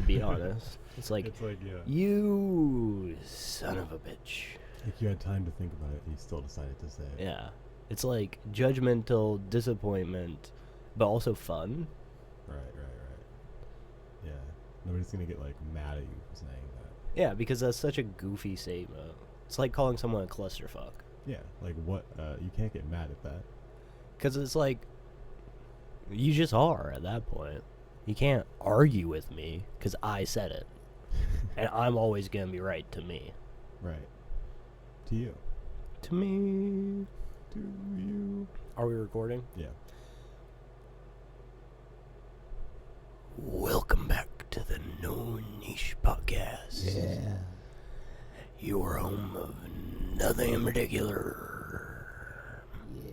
be honest. It's like, yeah. you son of a bitch. Like you had time to think about it and you still decided to say it. Yeah. It's like judgmental disappointment, but also fun. Right. Yeah. Nobody's gonna get like mad at you for saying that. Yeah, because that's such a goofy statement. It's like calling someone a clusterfuck. Yeah. Like what? You can't get mad at that. Because it's like, you just are at that point. You can't argue with me because I said it. And I'm always going to be right to me. Right. To you. To me. To you. Are we recording? Yeah. Welcome back to the No Niche Podcast. Yeah. Your home of nothing in particular. Yeah.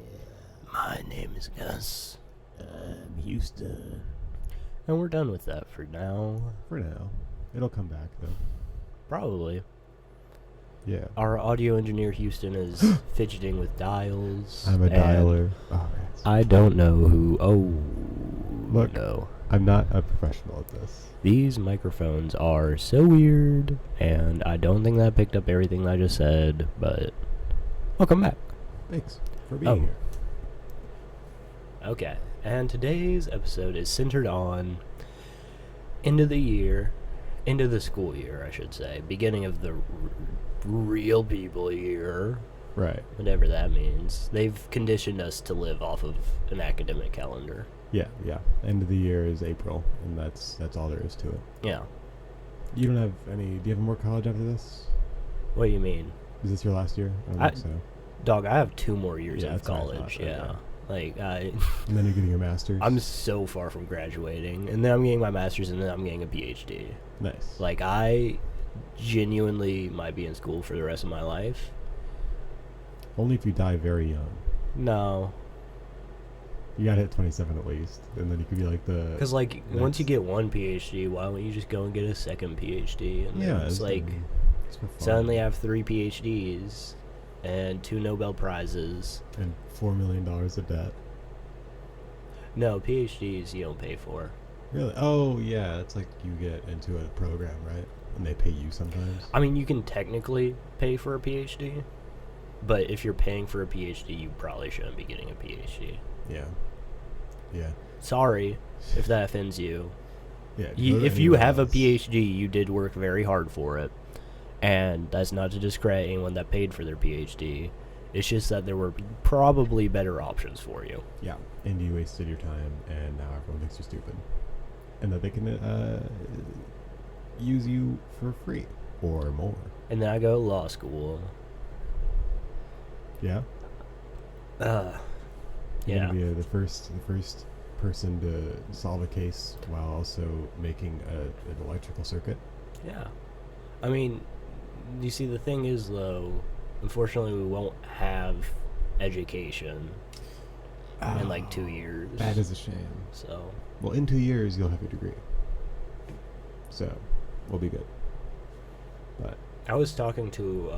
My name is Gus. I'm Houston. And we're done with that for now. For now. It'll come back though. Probably. Yeah. Our audio engineer Houston is fidgeting with dials. I'm a and dialer. Oh, I don't know who. Oh, Look. no. I'm not a professional at this. These microphones are so weird, and I don't think that picked up everything I just said, but welcome back. Thanks for being here. Okay, and today's episode is centered on end of the year, end of the school year, I should say, beginning of the real people year, Right. whatever that means. They've conditioned us to live off of an academic calendar. Yeah. End of the year is April, and that's all there is to it. Yeah. You don't have any. Do you have more college after this? What do you mean? Is this your last year? I don't think so. Dog, I have 2 more years Yeah, of that's what I college, thought, yeah. okay. Like, And then you're getting your master's. I'm so far from graduating, and then I'm getting my master's, and then I'm getting a PhD. Nice. Like, I genuinely might be in school for the rest of my life. Only if you die very young. No. You gotta hit 27 at least, and then you could be like the. Because, like, once you get one PhD, why don't you just go and get a second PhD? And then it's like, it's for fun. suddenly I have 3 PhDs and 2 Nobel Prizes. And $4 million of debt. No, PhDs you don't pay for. Really? Oh yeah, it's like you get into a program, right? And they pay you sometimes. I mean, you can technically pay for a PhD, but if you're paying for a PhD, you probably shouldn't be getting a PhD. Yeah. Sorry if that offends you. Yeah. If you have a PhD, you did work very hard for it. And that's not to discredit anyone that paid for their PhD. It's just that there were probably better options for you. Yeah. And you wasted your time, and now everyone thinks you're stupid, and that they can use you for free or more. And then I go to law school. Yeah. Yeah. You're gonna be the first person to solve a case while also making an electrical circuit. Yeah. I mean, you see, the thing is, though, unfortunately, we won't have education in like 2 years. That is a shame. So. Well, in 2 years you'll have your degree, so we'll be good. But I was talking to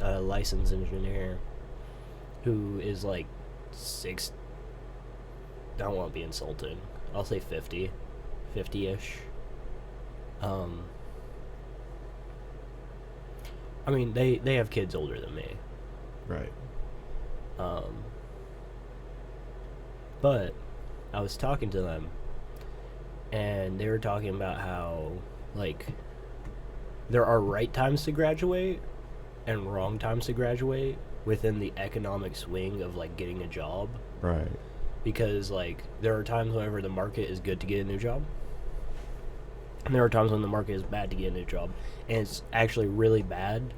a licensed engineer who is like 6. I don't want to be insulting. I'll say 50-ish. I mean, they have kids older than me. right. But I was talking to them, and they were talking about how, like, there are right times to graduate and wrong times to graduate within the economic swing of, like, getting a job. Right. Because, like, there are times whenever the market is good to get a new job, and there are times when the market is bad to get a new job. And it's actually really bad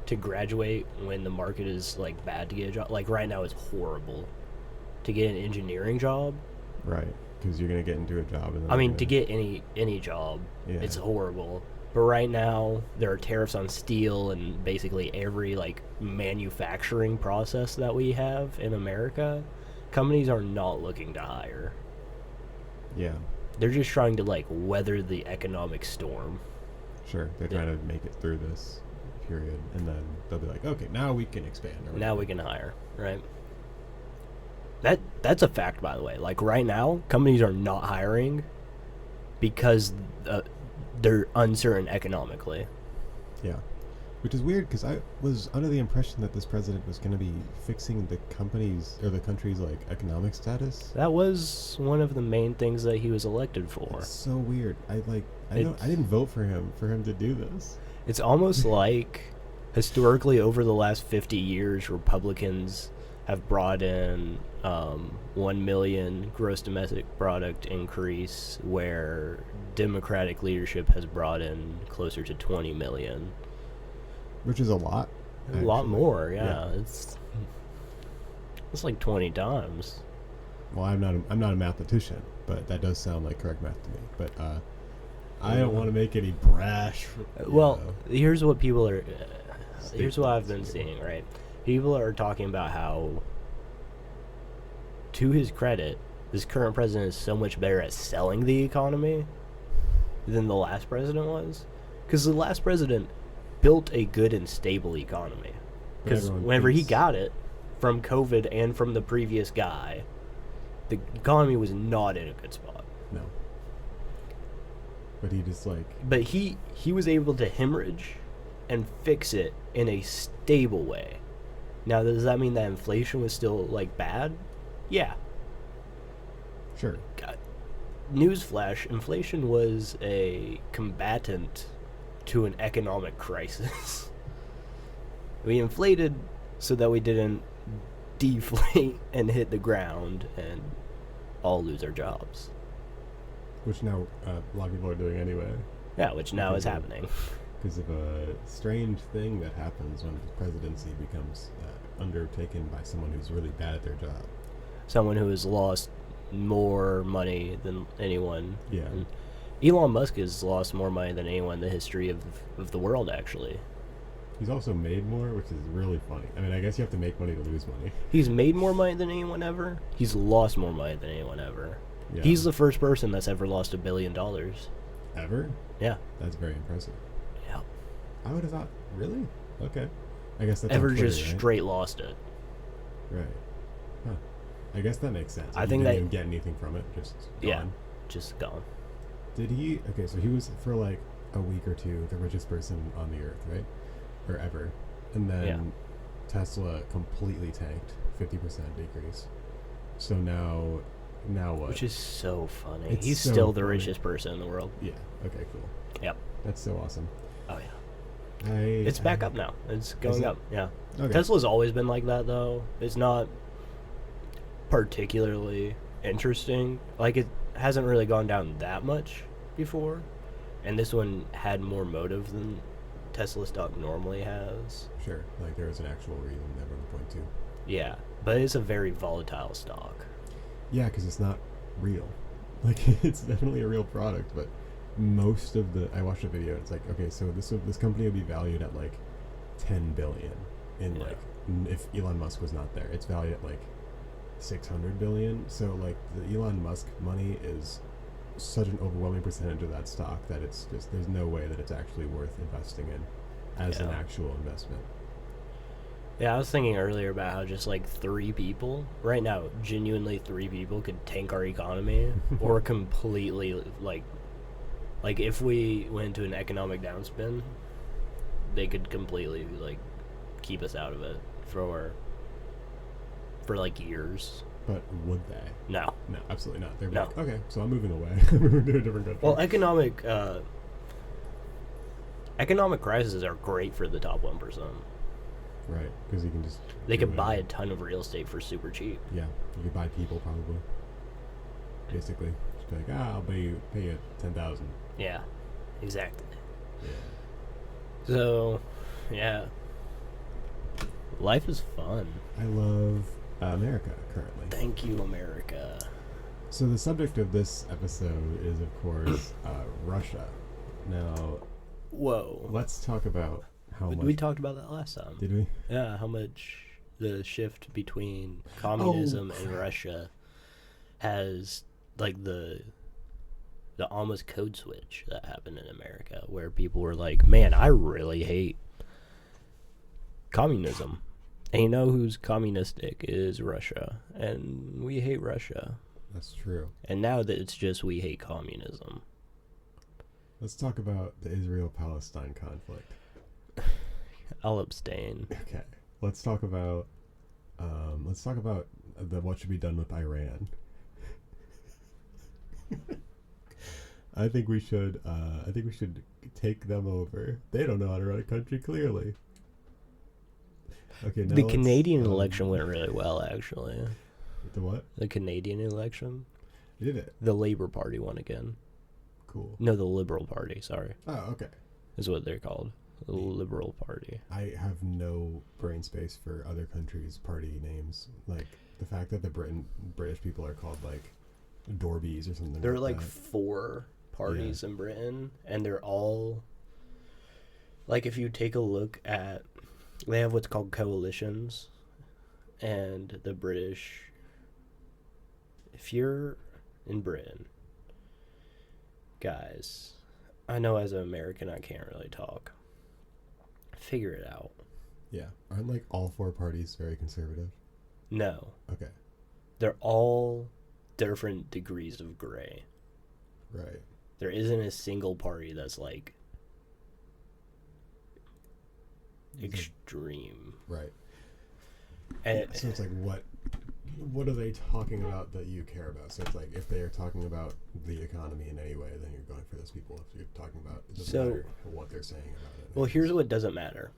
to graduate when the market is, like, bad to get a job. Like, right now it's horrible to get an engineering job. Right. Because you're gonna get into a job. And then I mean, you're to gonna- get any job, Yeah. it's horrible. But right now, there are tariffs on steel and basically every, like, manufacturing process that we have in America. Companies are not looking to hire. Yeah. They're just trying to, like, weather the economic storm. Sure. They're Yeah. trying to make it through this period, and then they'll be like, okay, now we can expand. Or Now we can hire, right? That's a fact, by the way. Like, right now, companies are not hiring because they're uncertain economically. Yeah. Which is weird because I was under the impression that this president was going to be fixing the company's or the country's like economic status. That was one of the main things that he was elected for. It's so weird. I didn't vote for him to do this. It's almost like historically over the last 50 years, Republicans have brought in 1 million gross domestic product increase, where Democratic leadership has brought in closer to 20 million. Which is a lot. A lot more, yeah. It's like 20 times. Well, I'm not a mathematician, but that does sound like correct math to me. But I don't want to make any brash. Well, here's what people are. Here's what I've been seeing. Right, people are talking about how, to his credit, this current president is so much better at selling the economy than the last president was, because the last president built a good and stable economy. Because whenever he got it from COVID and from the previous guy, the economy was not in a good spot. No. But he just like. But he was able to hemorrhage and fix it in a stable way. Now, does that mean that inflation was still like bad? Yeah. Sure. Newsflash: inflation was a combatant to an economic crisis. We inflated so that we didn't deflate and hit the ground and all lose our jobs. Which now a lot of people are doing anyway. Yeah, which now is happening. Because of a strange thing that happens when the presidency becomes undertaken by someone who's really bad at their job. Someone who has lost more money than anyone. Yeah. And Elon Musk has lost more money than anyone in the history of the world, actually. He's also made more, which is really funny. I mean, I guess you have to make money to lose money. He's made more money than anyone ever. He's lost more money than anyone ever. Yeah. He's the first person that's ever lost $1 billion. Ever? Yeah. That's very impressive. Yeah. I would have thought, really? Okay. I guess that's ever on Twitter, just right? straight lost it. Right. Huh. I guess that makes sense. I He think didn't that- even get anything from it. Just gone. Yeah. Just gone. Did he? Okay, so he was for like a week or two the richest person on the earth, right? Or ever. And then Tesla completely tanked, 50% decrease. So now what? Which is so funny. It's He's so still the funny. richest person in the world. Yeah. Okay. Cool. Yep. That's so awesome. Oh yeah. It's It's back up now. It's going it? up. Yeah. Okay. Tesla's always been like that, though. It's not particularly interesting. Like, it hasn't really gone down that much before. And this one had more motive than Tesla stock normally has. Sure. Like there was an actual reason everyone would point to. Yeah. But it's a very volatile stock. Yeah, because it's not real. Like it's definitely a real product, but most of the I watched a video. It's like, okay, so this company would be valued at like 10 billion in Yeah. like if Elon Musk was not there, it's valued at like 600 billion. So like the Elon Musk money is such an overwhelming percentage of that stock that it's just there's no way that it's actually worth investing in as an Yeah. actual investment. Yeah, I was thinking earlier about how just like 3 people, right now, genuinely 3 people could tank our economy or completely like if we went into an economic downspin, they could completely like keep us out of it for like years. But would they? No. No, absolutely not. They're No. like, okay, so I'm moving away. I'm moving to a different country. Well, economic crises are great for the top 1%. right, because you can just They do could buy a whatever. ton of real estate for super cheap. Yeah, you could buy people probably. Basically, just be like, I'll pay you 10,000. Yeah, exactly. Yeah. So, yeah. Life is fun. I love America currently. Thank you, America. So the subject of this episode is, of course, Russia. Now, Whoa. let's talk about how much. We talked about that last time. Did we? Yeah, how much the shift between communism and Russia has, like, the almost code switch that happened in America, where people were like, man, I really hate communism. And you know who's communistic is Russia. And we hate Russia. That's true. And now that it's just we hate communism. Let's talk about the Israel-Palestine conflict. I'll abstain. Okay. Let's talk about the what should be done with Iran. I think we should take them over. They don't know how to run a country, clearly. Okay, now The Canadian election went really well, actually. The what? The Canadian election. Did it? The Labour Party won again. Cool. No, the Liberal Party, sorry. Oh, okay. Is what they're called. The Liberal Party. I have no brain space for other countries' party names. Like, the fact that the British people are called, like, Dorbies or something. There are like like that. 4 parties in Britain, and they're all... Like, if you take a look at... They have what's called coalitions, and the British... If you're in Britain... Guys, I know as an American I can't really talk. Figure it out. Yeah. Aren't, like, all 4 parties very conservative? No. Okay. They're all different degrees of gray. Right. There isn't a single party that's, like, extreme. Right. And So it's like, what are they talking about that you care about? So it's like, if they are talking about the economy in any way, then you're going for those people. If you're talking about, it doesn't matter what they're saying about it. well, here's what doesn't matter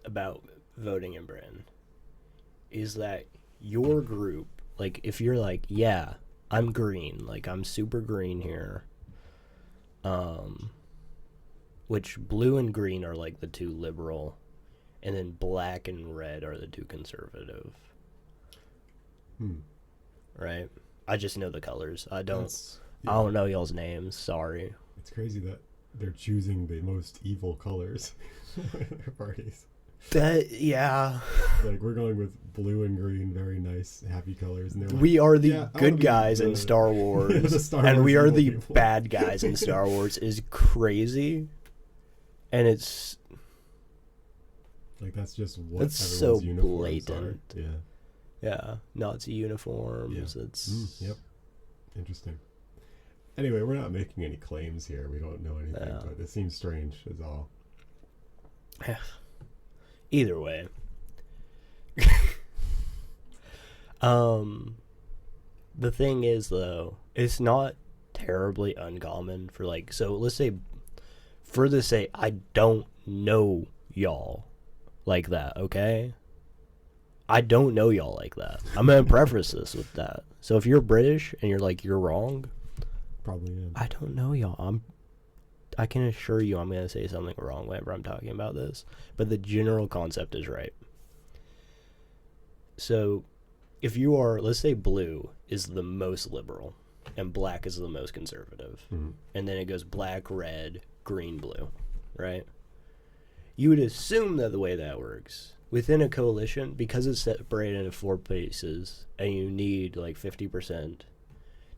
about voting in Britain is that your group, like, if you're like, yeah, I'm green, like, I'm super green here, which blue and green are, like, the 2 liberal, and then black and red are the 2 conservative. Right? I just know the colors. I don't know y'all's names. Sorry. It's crazy that they're choosing the most evil colors for their parties. Yeah. Like, we're going with blue and green, very nice, happy colors. And they're like, We are the I wanna good be guys in Star Wars, the Star and Wars we are evil the people. bad guys in Star Wars. Is crazy, and it's Like, that's just what That's everyone's so uniforms blatant. are. Yeah. yeah, Nazi uniforms. Yeah. It's Yep. Interesting. Anyway, we're not making any claims here. We don't know anything, Yeah. but it seems strange is all. Either way. The thing is, though, it's not terribly uncommon for, like, so let's say, further say, I don't know y'all like that, okay? I don't know y'all like that. I'm going to preface this with that. So if you're British and you're like, you're wrong, Probably am. I don't know y'all. I can assure you I'm going to say something wrong whenever I'm talking about this. But the general concept is right. So if you are, let's say blue is the most liberal and black is the most conservative. Mhm. And then it goes black, red, green, blue, right? You would assume that the way that works, within a coalition, because it's separated into 4 pieces and you need like 50%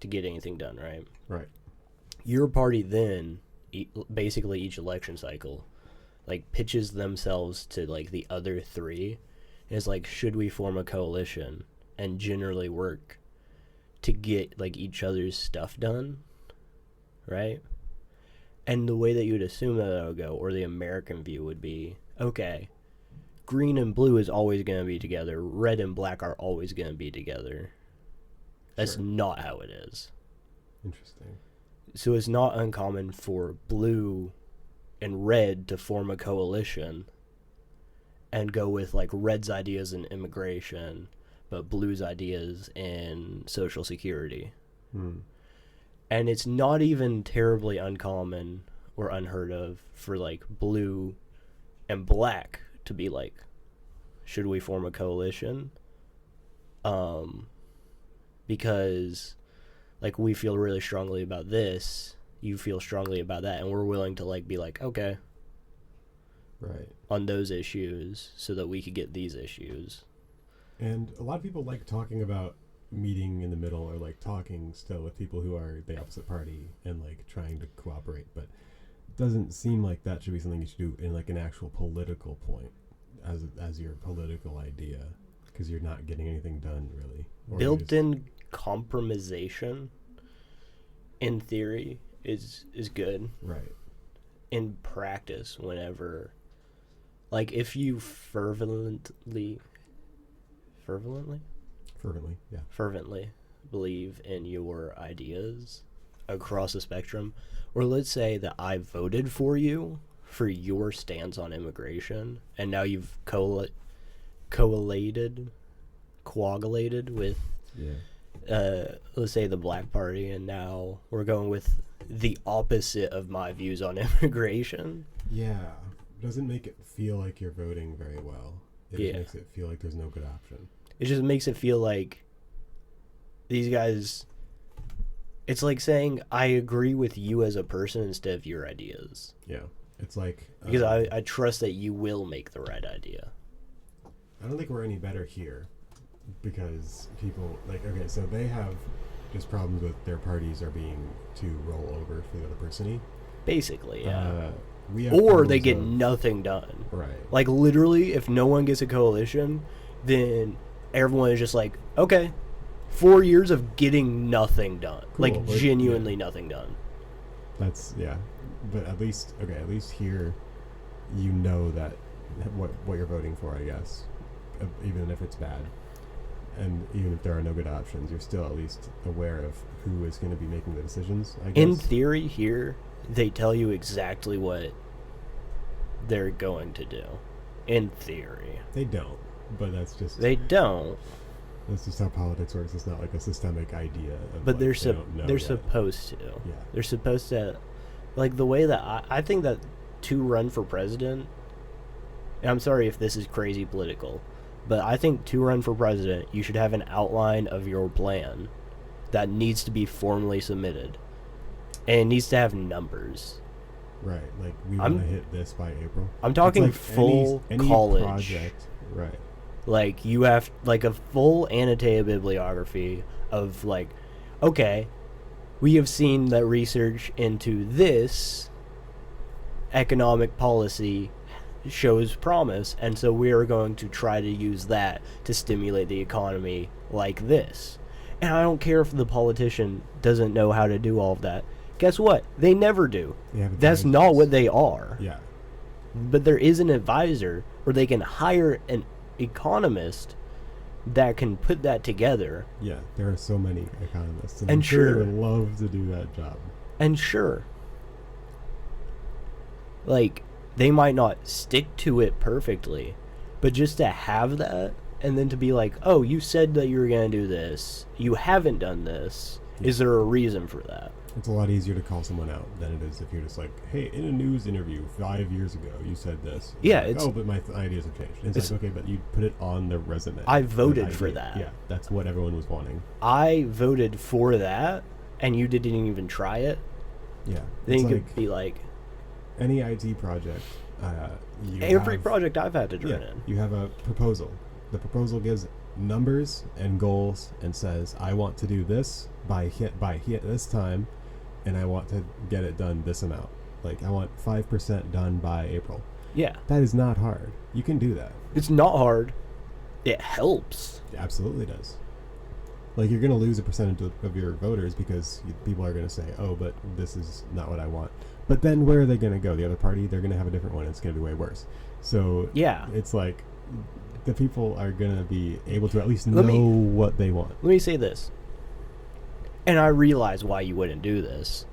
to get anything done, right? Right. Your party then, basically each election cycle, like pitches themselves to like the other 3. And it's like, should we form a coalition and generally work to get like each other's stuff done, right? And the way that you would assume that would go, or the American view would be, okay, green and blue is always going to be together. Red and black are always going to be together. That's Sure. not how it is. Interesting. So it's not uncommon for blue and red to form a coalition and go with like red's ideas in immigration, but blue's ideas in social security. And it's not even terribly uncommon or unheard of for like blue and black to be like, should we form a coalition? Because like we feel really strongly about this, you feel strongly about that, and we're willing to like be like, okay, Right. on those issues so that we could get these issues. And a lot of people like talking about meeting in the middle, or like talking still with people who are the opposite party and like trying to cooperate, but it doesn't seem like that should be something you should do in like an actual political point as your political idea, because you're not getting anything done really. Or you're just- Built-in compromisation in theory is good. Right. in practice, whenever, like, if you fervently, yeah. fervently believe in your ideas across the spectrum, or let's say that I voted for you for your stance on immigration, and now you've coagulated with, let's say, the Black Party, and now we're going with the opposite of my views on immigration. Yeah, doesn't make it feel like you're voting very well. It just makes it feel like there's no good option. It just makes it feel like these guys, it's like saying I agree with you as a person instead of your ideas. Yeah, it's like because I trust that you will make the right idea. I don't think we're any better here, because people, like, okay, so they have just problems with their parties are being to roll over for the other person. Basically, yeah. Or they get nothing done. Right. Like, literally, if no one gets a coalition, then everyone is just like, okay, 4 years of getting nothing done. Cool, like, genuinely nothing done. That's, yeah. But at least here, you know that what you're voting for, I guess, even if it's bad. And even if there are no good options, you're still at least aware of who is going to be making the decisions, I guess. In theory, here, they tell you exactly what they're going to do. In theory. They don't, but that's just... They don't. That's just how politics works. It's not like a systemic idea. But they're supposed to. Yeah. They're supposed to... Like, the way that I think that to run for president... And I'm sorry if this is crazy political, but I think to run for president, you should have an outline of your plan that needs to be formally submitted. And it needs to have numbers. Right, like, we want to hit this by April. I'm talking like full any college. Project, right. Like, you have, like, a full annotated bibliography of, like, okay, we have seen that research into this economic policy shows promise, and so we are going to try to use that to stimulate the economy like this. And I don't care if the politician doesn't know how to do all of that. Guess what? They never do. That's not what they are. Yeah. But there is an advisor, or they can hire an economist that can put that together. Yeah, there are so many economists, and I'm I'm sure sure they would love to do that job. And sure, like, they might not stick to it perfectly, but just to have that, and then to be like, oh, you said that you were going to do this, you haven't done this, is there a reason for that? It's a lot easier to call someone out than it is if you're just like, hey, in a news interview 5 years ago, you said this. Yeah, like, it's... Oh, but my ideas have changed. It's like, okay, but you put it on the resume. I voted for that. Yeah, that's what everyone was wanting. I voted for that, and you didn't even try it? Yeah. Then you could be like... Any IT project, every project I've had to turn in. You have a proposal. The proposal gives numbers and goals and says, I want to do this by this time, and I want to get it done this amount. Like, I want 5% done by April. Yeah. That is not hard. You can do that. It's not hard. It helps. It absolutely does. Like, you're going to lose a percentage of your voters because people are going to say, oh, but this is not what I want. But then where are they going to go? The other party, they're going to have a different one. It's going to be way worse. So yeah, it's like the people are going to be able to at least know what they want. Let me say this. And I realize why you wouldn't do this.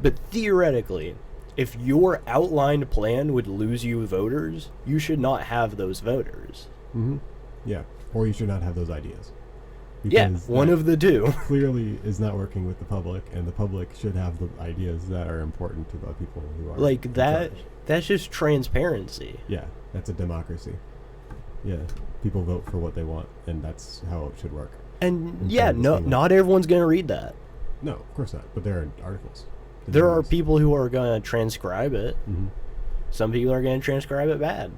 But theoretically, if your outlined plan would lose you voters, you should not have those voters. Mm-hmm. Yeah. Or you should not have those ideas. Yeah, one of the two. Clearly is not working with the public, and the public should have the ideas that are important to the people who are like that. That's just transparency. Yeah, that's a democracy. Yeah, people vote for what they want, and that's how it should work. And not everyone's going to read that. No, of course not. But there are articles. There are people who are going to transcribe it. Mm-hmm. Some people are going to transcribe it bad.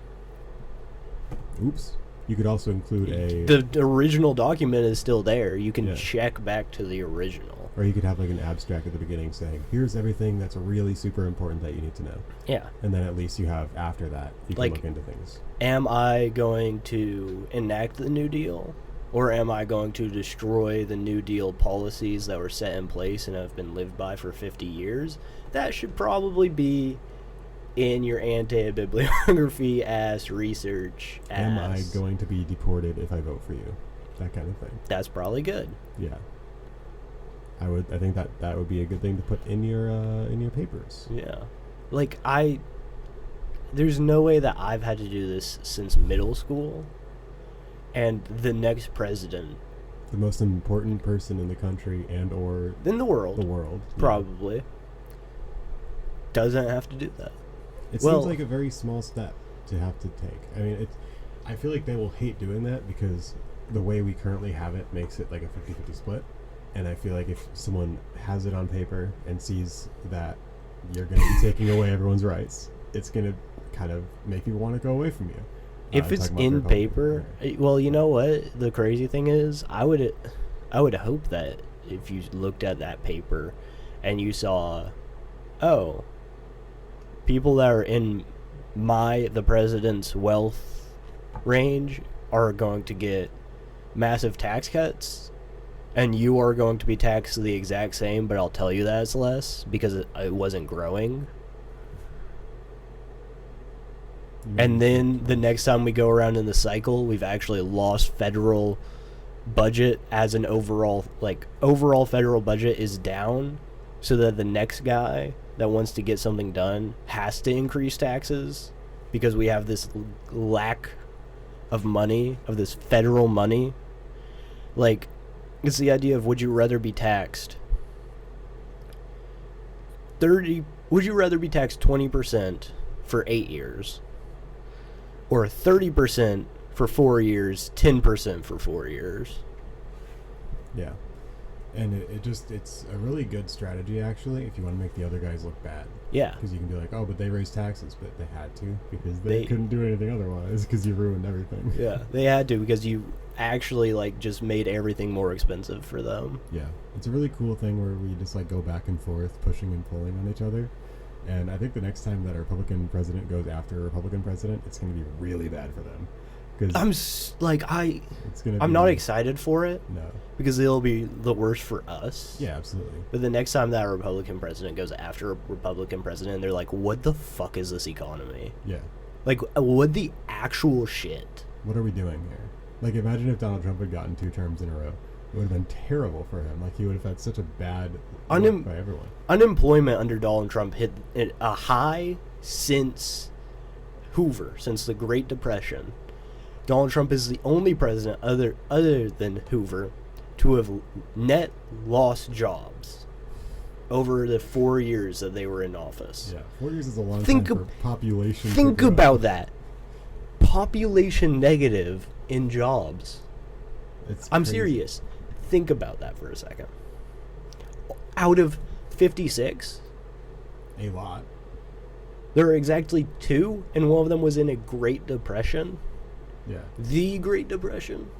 Oops. You could also include the original document is still there. You can check back to the original. Or you could have like an abstract at the beginning saying, here's everything that's really super important that you need to know. Yeah. And then at least you have, after that, you can look into things. Am I going to enact the New Deal? Or am I going to destroy the New Deal policies that were set in place and have been lived by for 50 years? That should probably be in your anti-bibliography ass research ass. Am I going to be deported if I vote for you? That kind of thing. That's probably good. Yeah. I think that would be a good thing to put in your papers. Yeah. Like, there's no way that I've had to do this since middle school, and the next president, the most important person in the country and or in the world, probably, doesn't have to do that. It seems like a very small step to have to take. I mean, I feel like they will hate doing that because the way we currently have it makes it like a 50-50 split. And I feel like if someone has it on paper and sees that you're going to be taking away everyone's rights, it's going to kind of make people want to go away from you. If it's in paper, well, you know what? The crazy thing is, I would hope that if you looked at that paper and you saw, oh, people that are in the president's wealth range are going to get massive tax cuts, and you are going to be taxed the exact same, but I'll tell you that it's less because it wasn't growing. And then the next time we go around in the cycle, we've actually lost federal budget as an overall federal budget is down, so that the next guy that wants to get something done has to increase taxes because we have this lack of money, of this federal money. Like, it's the idea of, would you rather be taxed 20% for 8 years, or 30% for 4 years, 10% for 4 years? Yeah. And it's a really good strategy, actually, if you want to make the other guys look bad. Yeah. Because you can be like, oh, but they raised taxes, but they had to because they couldn't do anything otherwise because you ruined everything. Yeah, they had to because you actually, like, just made everything more expensive for them. Yeah. It's a really cool thing where we just, like, go back and forth, pushing and pulling on each other. And I think the next time that a Republican president goes after a Republican president, it's going to be really bad for them. I'm not excited for it. No. Because it'll be the worst for us. Yeah, absolutely. But the next time that Republican president goes after a Republican president, they're like, what the fuck is this economy? Yeah. Like, what the actual shit? What are we doing here? Like, imagine if Donald Trump had gotten 2 terms in a row. It would have been terrible for him. Like, he would have had such a bad look by everyone. Unemployment under Donald Trump hit a high since Hoover, since the Great Depression. Donald Trump is the only president other than Hoover to have net lost jobs over the 4 years that they were in office. Yeah, 4 years is a long time for population. Think about that. Population negative in jobs. I'm serious. Think about that for a second. Out of 56, a lot. There are exactly 2, and one of them was in a Great Depression. Yeah. The Great Depression.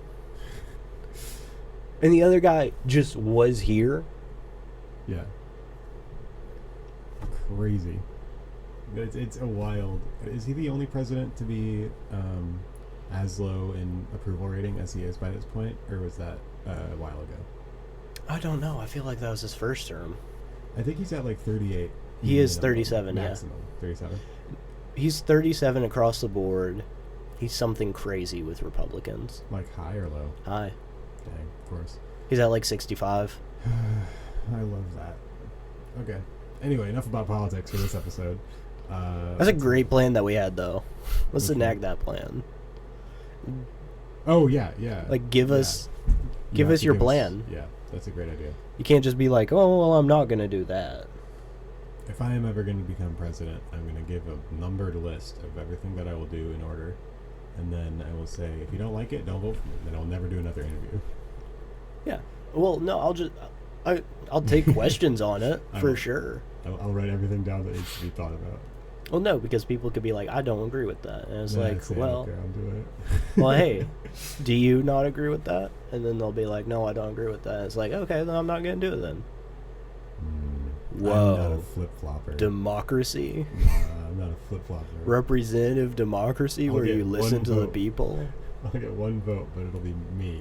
And the other guy just was here. Yeah. Crazy. It's a wild... Is he the only president to be as low in approval rating as he is by this point? Or was that a while ago? I don't know. I feel like that was his first term. I think he's at like 38. He is 37, maximum. 37. He's 37 across the board. He's something crazy with Republicans. Like high or low? High. Dang, of course. He's at like 65. I love that. Okay. Anyway, enough about politics for this episode. That's a great plan that we had, though. Let's enact that plan. Oh, yeah. Like, give us your plan. Yeah, that's a great idea. You can't just be like, oh, well, I'm not going to do that. If I am ever going to become president, I'm going to give a numbered list of everything that I will do in order. And then I will say, if you don't like it, don't vote for me. Then I'll never do another interview. Yeah. Well, no, I'll take questions on it for sure. I'll write everything down that needs to be thought about. Well, no, because people could be like, I don't agree with that. And it's well, okay, I'll do it. Well, hey, do you not agree with that? And then they'll be like, no, I don't agree with that. It's like, okay, then I'm not going to do it then. Whoa. I'm not a flip-flopper. Democracy? Nah, I'm not a flip-flopper. Representative democracy where you listen to the people? I'll get one vote, but it'll be me.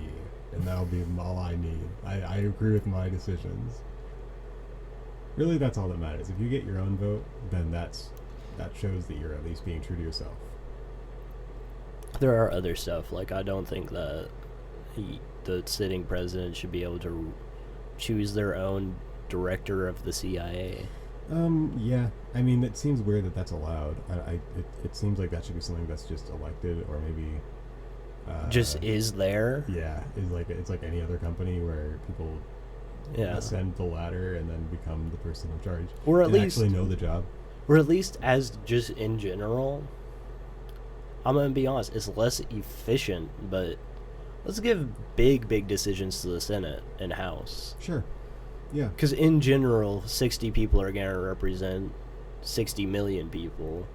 And that'll be all I need. I agree with my decisions. Really, that's all that matters. If you get your own vote, then that's that shows that you're at least being true to yourself. There are other stuff, like I don't think that the sitting president should be able to choose their own director of the CIA. Yeah. I mean, it seems weird that that's allowed. It seems like that should be something that's just elected, or maybe Just is there. yeah, it's like any other company where people Yeah. ascend the ladder and then become the person in charge, Or at and least actually know the job. Or at least as just in general, I'm gonna be honest, it's less efficient, but let's give big decisions to the Senate and House. Sure. Yeah. Because in general, 60 people are gonna represent 60 million people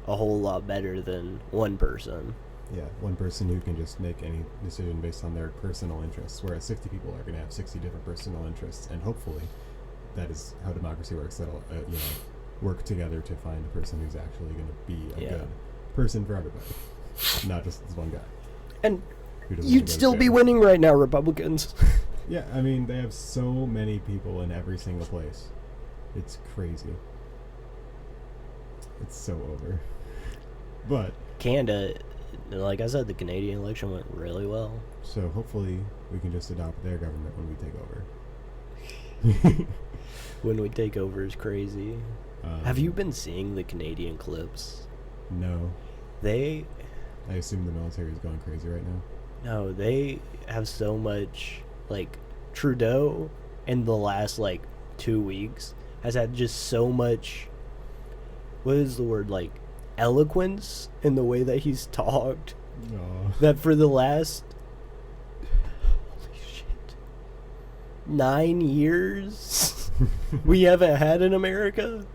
a whole lot better than one person. Yeah, one person who can just make any decision based on their personal interests, whereas 60 people are going to have 60 different personal interests, and hopefully that is how democracy works. That'll work together to find a person who's actually going to be a good person for everybody, not just this one guy. And who doesn't you'd think still that's be fair. winning right now, Republicans. Yeah, I mean, they have so many people in every single place. It's crazy. It's so over. But Canada, like I said, the Canadian election went really well. so hopefully we can just adopt their government when we take over. When we take over is crazy. Have you been seeing the Canadian clips? No. They I assume the military is going crazy right now. No, they have so much, like, Trudeau in the last, 2 weeks has had just so much, what is the word, eloquence in the way that he's talked, Oh. that for the last, holy shit, 9 years, we haven't had in America?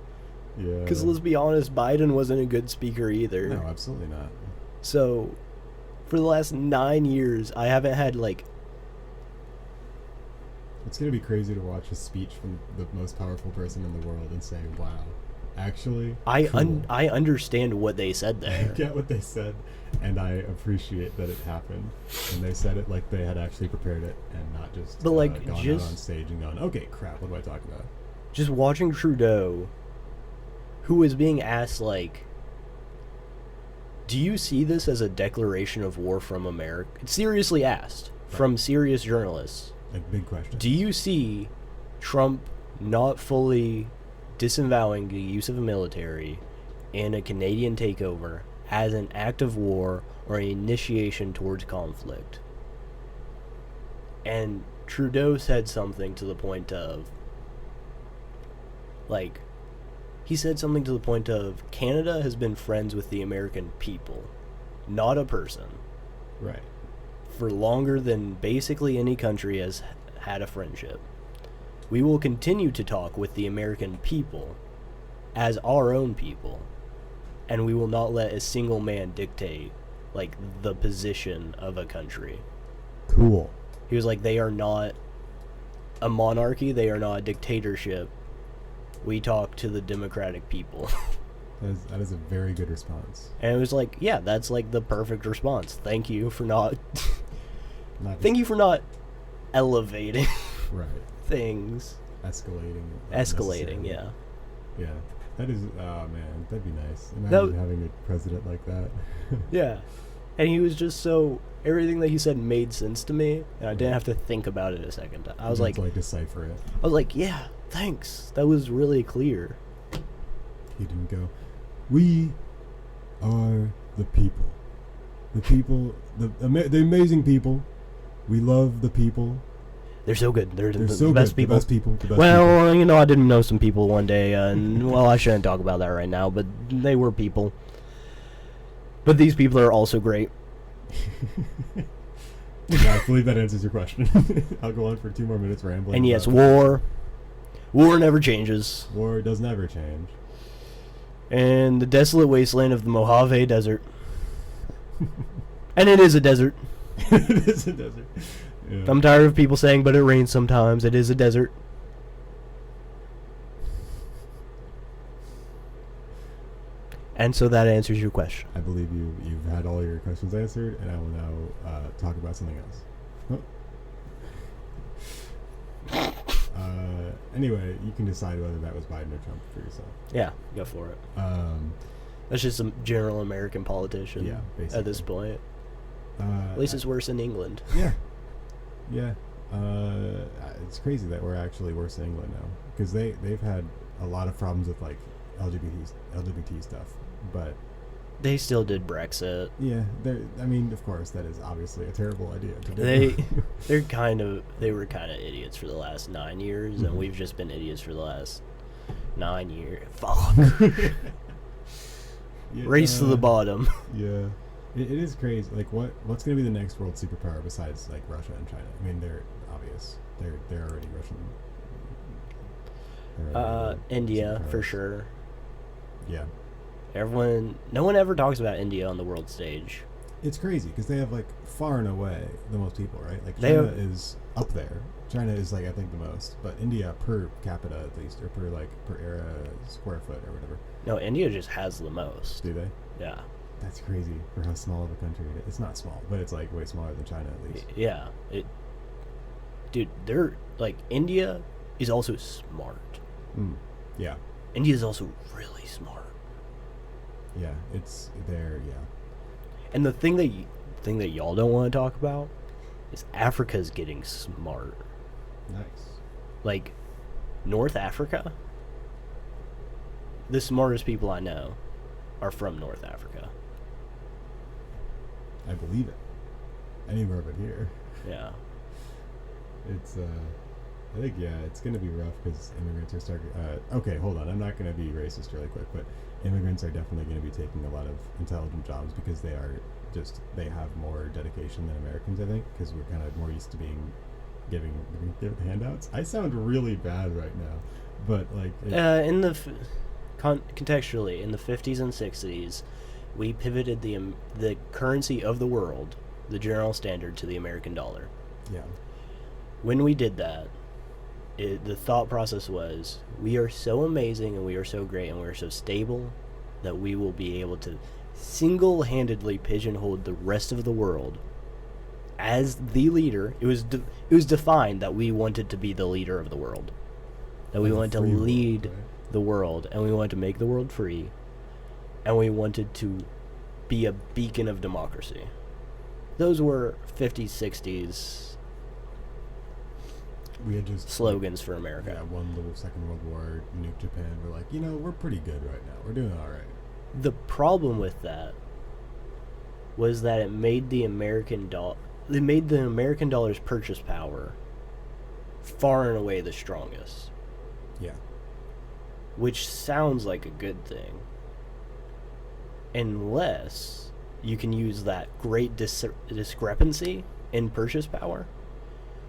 Yeah. Because let's be honest, Biden wasn't a good speaker either. No, absolutely not. So, for the last 9 years, I haven't had, It's going to be crazy to watch a speech from the most powerful person in the world and say, wow, actually, cool. I understand what they said I there. get what they said, and I appreciate that it happened. And they said it like they had actually prepared it and not just But, gone just- out on stage and gone, okay, crap, what do I talk about? Just watching Trudeau, who was being asked, do you see this as a declaration of war from America? Seriously asked from serious journalists. Like, big question. Do you see Trump not fully disavowing the use of a military in a Canadian takeover as an act of war or an initiation towards conflict? And Trudeau said something to the point of, he said something to the point of, Canada has been friends with the American people, not a person, Right. for longer than basically any country has had a friendship. We will continue to talk with the American people as our own people, and we will not let a single man dictate, the position of a country. Cool. He was like, they are not a monarchy, they are not a dictatorship. We talk to the democratic people. That is a very good response. And it was like, yeah, that's the perfect response. Thank you for not Not just, thank you for not elevating right. things. Escalating. Escalating, unnecessarily. yeah. Yeah. That is, oh man, that'd be nice. That Imagine having a president like that. Yeah. And he was just so, everything that he said made sense to me, and I didn't have to think about it a second time. I was like, decipher it. yeah, thanks. That was really clear. He didn't go, we are the people. The people, the amazing people. We love the people. They're so good. They're They're the so best good. people. The best people. The best Well, I didn't know some people one day, and, well, I shouldn't talk about that right now, but they were people. But these people are also great. people. Yeah, I believe that answers your question. I'll go on for 2 more minutes rambling. And yes, about war never changes. war does never change. And the desolate wasteland of the Mojave Desert. And it is a desert. It is a desert. Yeah. I'm tired of people saying, but it rains sometimes. It is a desert. And so that answers your question. I believe you've had all your questions answered, and I will now talk about something else. Anyway, you can decide whether that was Biden or Trump for yourself. Yeah, go for it. That's just some general American politician. Yeah, At this basically. point, at least it's worse in England. Yeah, yeah. It's crazy that we're actually worse in England now because they've had a lot of problems with like LGBT stuff, but They still did Brexit. yeah, I mean, of course, that is obviously a terrible idea to do. They were kind of idiots for the last 9 years, Mhm. and we've just been idiots for the last 9 years. Fuck. Yeah, Race to the bottom. Yeah, it is crazy. Like, what's going to be the next world superpower besides like Russia and China? I mean, they're obvious. They're already Russian. They're already India for superpowers. sure. Yeah, No one ever talks about India on the world stage. it's crazy because they have like far and away the most people, right? Like They China have- is up there. China is like I think the most, but India per capita at least, or per square foot or whatever. No, India just has the most. Do they? Yeah. That's crazy for how small of a country it is. It's not small, but it's like way smaller than China at least. Yeah. Dude, they're like India is also smart. Mm. Yeah, India is also really smart. yeah. It's there. Yeah. And the thing that y'all don't want to talk about is Africa's getting smart. Nice. Like North Africa, the smartest people I know are from North Africa. I believe it. Anywhere but here. Yeah. It's I think yeah, it's gonna be rough because immigrants are starting. Okay, hold on. I'm not gonna be racist really quick, but immigrants are definitely gonna be taking a lot of intelligent jobs because they have more dedication than Americans. I think because we're kind of more used to giving handouts. I sound really bad right now, but like Contextually, in the 50s and 60s, we pivoted the currency of the world, the general standard, to the American dollar. yeah, When we did that, the thought process was, we are so amazing and we are so great and we are so stable that we will be able to single-handedly pigeonhole the rest of the world as the leader. It was defined that we wanted to be the leader of the world, that we Like a wanted to free world, lead right? the world, and we wanted to make the world free, and we wanted to be a beacon of democracy. Those were 50s, 60s We had just slogans for America. Yeah, won the Second World War, nuked Japan. We're like, we're pretty good right now. We're doing all right. The problem with that was that it made the American dollar's purchase power far and away the strongest, Yeah. which sounds like a good thing, unless you can use that great discrepancy in purchase power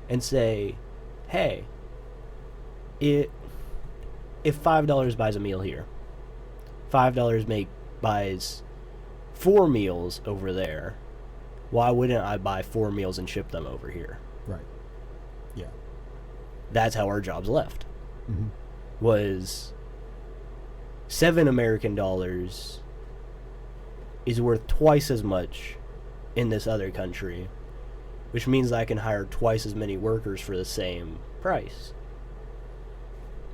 and say, hey, if $5 buys a meal here, $5 buys 4 meals over there, why wouldn't I buy 4 meals and ship them over here? Right. Yeah. That's how our jobs left. Mm-hmm. Was $7 American is worth twice as much in this other country, which means I can hire twice as many workers for the same price.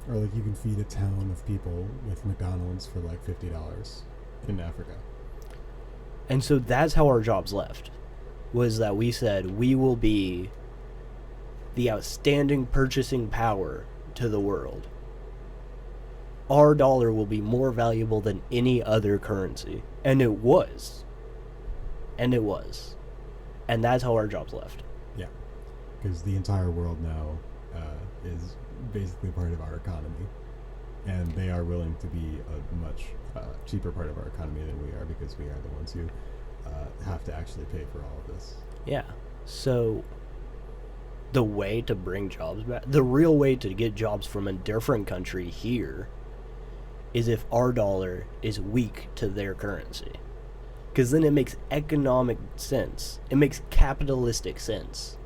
Or like you can feed a town of people with McDonald's for like $50 in Africa. And so that's how our jobs left, was that we said we will be the outstanding purchasing power to the world. Our dollar will be more valuable than any other currency. And it was. And it was. And that's how our jobs left. Yeah. Because the entire world now is basically part of our economy. And they are willing to be a much cheaper part of our economy than we are because we are the ones who have to actually pay for all of this. Yeah. So the way to bring jobs back, the real way to get jobs from a different country here, is if our dollar is weak to their currency. Because then it makes economic sense. It makes capitalistic sense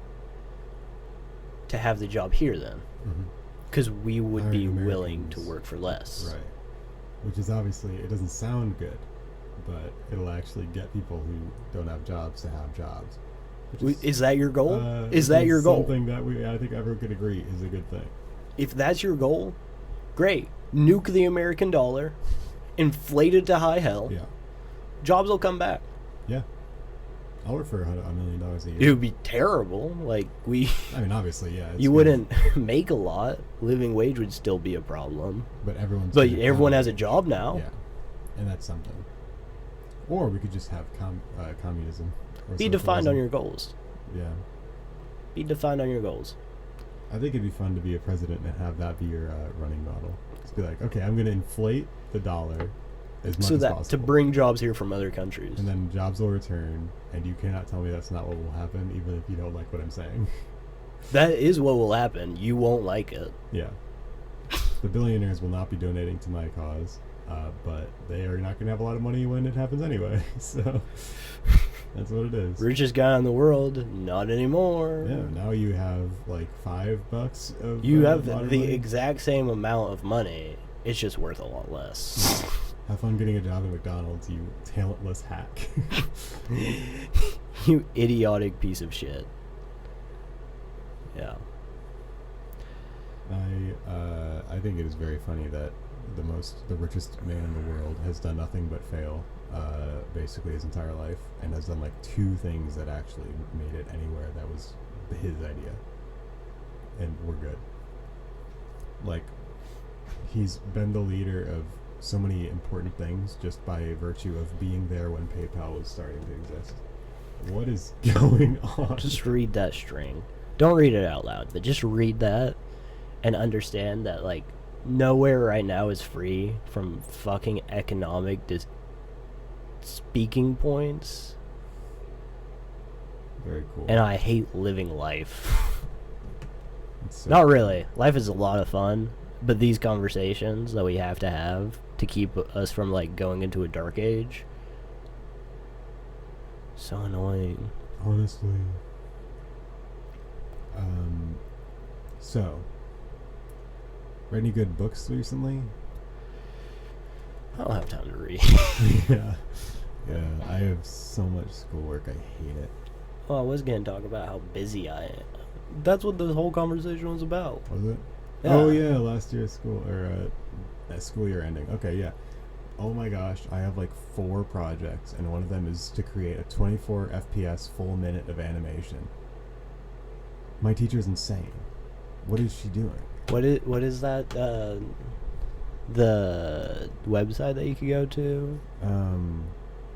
to have the job here then. Mm-hmm. Because we would be Hiring willing to Americans. work for less. Right. Which is obviously, it doesn't sound good, but it'll actually get people who don't have jobs to have jobs. Is that your goal? Is which that your goal? Something that I think everyone could agree is a good thing. If that's your goal, great. Nuke the American dollar, inflate it to high hell, Yeah. Jobs will come back. Yeah. I'll work for $100 million a year. It would be terrible. Like, I mean, obviously, yeah. you wouldn't make a lot. Living wage would still be a problem. But everyone has a job now. Yeah. And that's something. Or we could just have communism. Or Be defined socialism. on your goals. Yeah. Be defined on your goals. I think it'd be fun to be a president and have that be your running model. Just be like, okay, I'm going to inflate the dollar as much So as that possible. to bring jobs here from other countries. And then jobs will return, and you cannot tell me that's not what will happen, even if you don't like what I'm saying. That is what will happen. You won't like it. Yeah. The billionaires will not be donating to my cause, but they are not going to have a lot of money when it happens anyway. So that's what it is. Richest guy in the world, not anymore. Yeah, now you have like $5 of You have water the money. exact same amount of money. It's just worth a lot less. Have fun getting a job at McDonald's, you talentless hack. You idiotic piece of shit. Yeah. I think it is very funny that the richest man in the world has done nothing but fail, basically his entire life, and has done like 2 things that actually made it anywhere that was his idea, and we're good. Like, he's been the leader of so many important things just by virtue of being there when PayPal was starting to exist. What is going on? Just read that string. Don't read it out loud, but just read that and understand that, like, nowhere right now is free from fucking economic speaking points. Very cool. And I hate living life. It's so Not really. Life is a lot of fun, but these conversations that we have to keep us from, like, going into a dark age, so annoying. Honestly. So, read any good books recently? I don't have time to read. Yeah. Yeah, I have so much schoolwork, I hate it. Well, I was going to talk about how busy I am. That's what the whole conversation was about. Was it? Yeah. Oh yeah, last year's school, or school year ending. Okay, yeah. Oh my gosh, I have like 4 projects, and one of them is to create a 24 FPS full minute of animation. My teacher's insane. What is she doing? What is that? The website that you could go to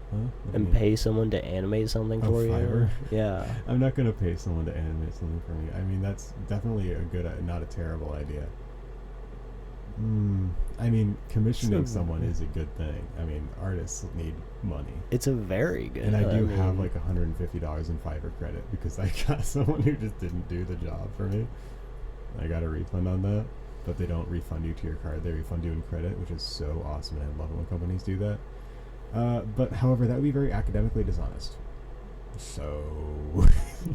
Huh? What do you and mean? pay someone to animate something Oh, for you? Fiverr? Yeah. I'm not gonna pay someone to animate something for me. I mean, that's definitely a good, not a terrible idea. I mean, commissioning someone is a good thing. I mean, artists need money. It's a very good. And I do mean, have like $150 in Fiverr credit because I got someone who just didn't do the job for me. I got a refund on that, but they don't refund you to your card. They refund you in credit, which is so awesome, and I love it when companies do that. But however, that would be very academically dishonest. So,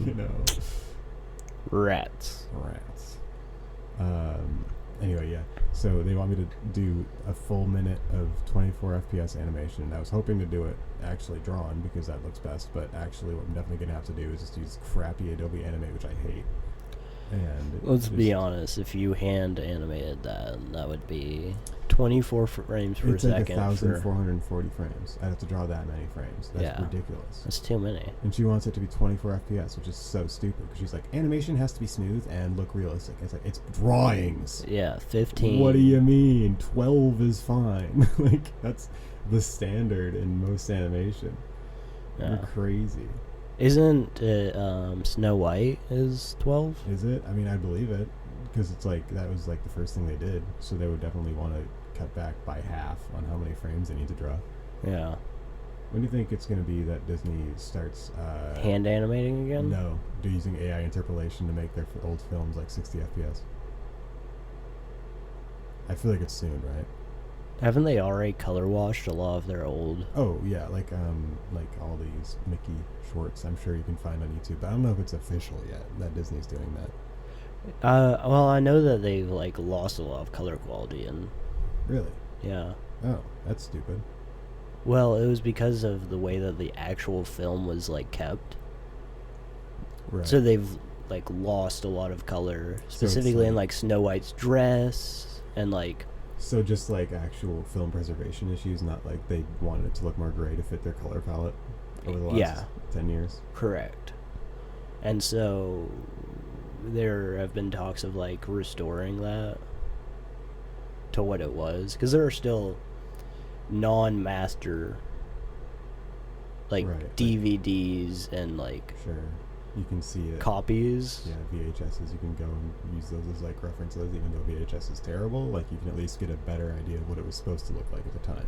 you know, rats. Anyway, yeah. So they want me to do a full minute of 24 FPS animation. I was hoping to do it actually drawn because that looks best, but actually what I'm definitely going to have to do is just use crappy Adobe Animate, which I hate. And Let's be honest. If you hand animated that would be 24 frames per it's like second. 1,440 frames. I'd have to draw that many frames. That's Yeah. ridiculous. That's too many. And she wants it to be 24 FPS, which is so stupid. Because she's like, animation has to be smooth and look realistic. It's like, it's drawings. Yeah, 15. What do you mean? 12 is fine. Like, that's the standard in most animation. Yeah. You're crazy. Isn't it, Snow White is 12? Is it? I mean, I believe it. Because it's like, that was like the first thing they did. So they would definitely want to cut back by half on how many frames they need to draw. Yeah. When do you think it's going to be that Disney starts... Hand animating again? No. Using AI interpolation to make their old films like 60 FPS. I feel like it's soon, right? Haven't they already color washed a lot of their old? Oh yeah, like all these Mickey shorts. I'm sure you can find on YouTube, but I don't know if it's official yet that Disney's doing that. Well, I know that they've like lost a lot of color quality and Really? yeah. Oh, that's stupid. Well, it was because of the way that the actual film was like kept. Right. So they've like lost a lot of color, specifically in like- like Snow White's dress and like So just like actual film preservation issues, not like they wanted it to look more gray to fit their color palette over the last Yeah. 10 years. Correct. And so there have been talks of like restoring that to what it was, because there are still non-master like Right, DVDs and like Sure. You can see it. copies. Yeah, VHSs, you can go and use those as like references, even though VHS is terrible. Like you can at least get a better idea of what it was supposed to look like at the time.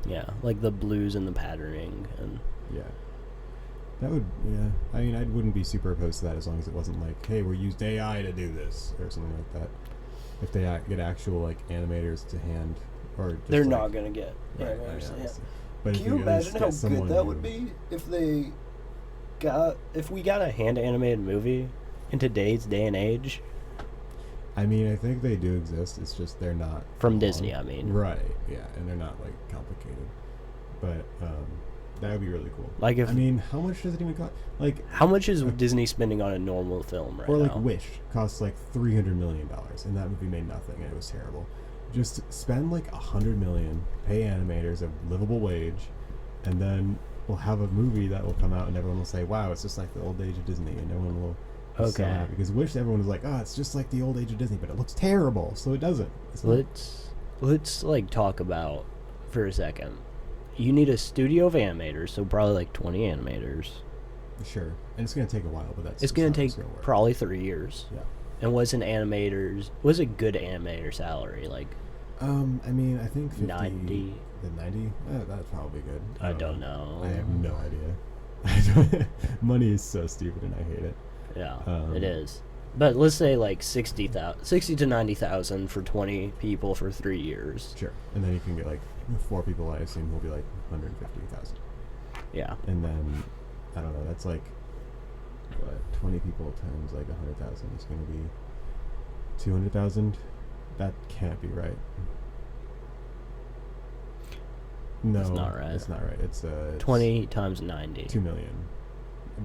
Yeah, like the blues and the patterning and Yeah. That would, yeah. I mean, I wouldn't be super opposed to that as long as it wasn't like, hey, we used AI to do this or something like that. If they get actual like animators to hand, or just they're like, not gonna get right, animators, yeah. obviously. But Can if you at least imagine get how someone good that who- would be if we got a hand animated movie in today's day and age I mean, I think they do exist. It's just they're not from long. Disney, I mean. Right? Yeah, and they're not like complicated. But that would be really cool. Like if I mean, how much does it even cost? Like, how much is Disney spending on a normal film right or like now? Wish costs like $300 million, and that movie made nothing, and it was terrible. Just spend like $100 million, pay animators a livable wage, and then we'll have a movie that will come out, and everyone will say, "Wow, it's just like the old age of Disney," and everyone will. be so Okay. happy. Because Wish, everyone was like, "Oh, it's just like the old age of Disney," but it looks terrible, so it doesn't. It's not. Let's like talk about for a second. You need a studio of animators, so probably like 20 animators. Sure, and it's gonna take a while, but that's It's just gonna how take gonna work. probably 3 years. Yeah. And what's a good animator salary? Like I mean, I think 50, 90? The 90. That's probably good. I don't know. I have no idea. Money is so stupid, and I hate it. Yeah, Um, it is. But let's say like 60 to 90,000 for 20 people for 3 years. Sure, and then you can get like 4 people. I assume will be like 150,000, Yeah. and then I don't know. That's like what 20 people times like 100,000 is going to be 200,000. That can't be right. No, It's not right. It's not right. It's 20 times 90. 2 million,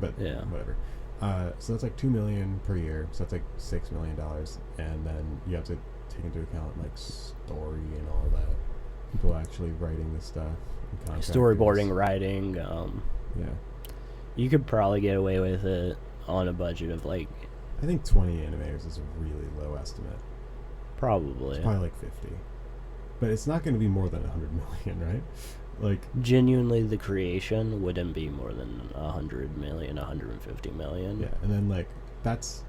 but Yeah. whatever. So that's like 2 million per year. So that's like $6 million, and then you have to take into account like story and all that. People actually writing the stuff, and contractors. Storyboarding, writing. Yeah, You could probably get away with it on a budget of like I think 20 animators is a really low estimate. probably. It's probably like 50, but it's not going to be more than 100 million, right? Like Genuinely, the creation wouldn't be more than 100 million, 150 million. yeah, and then like that's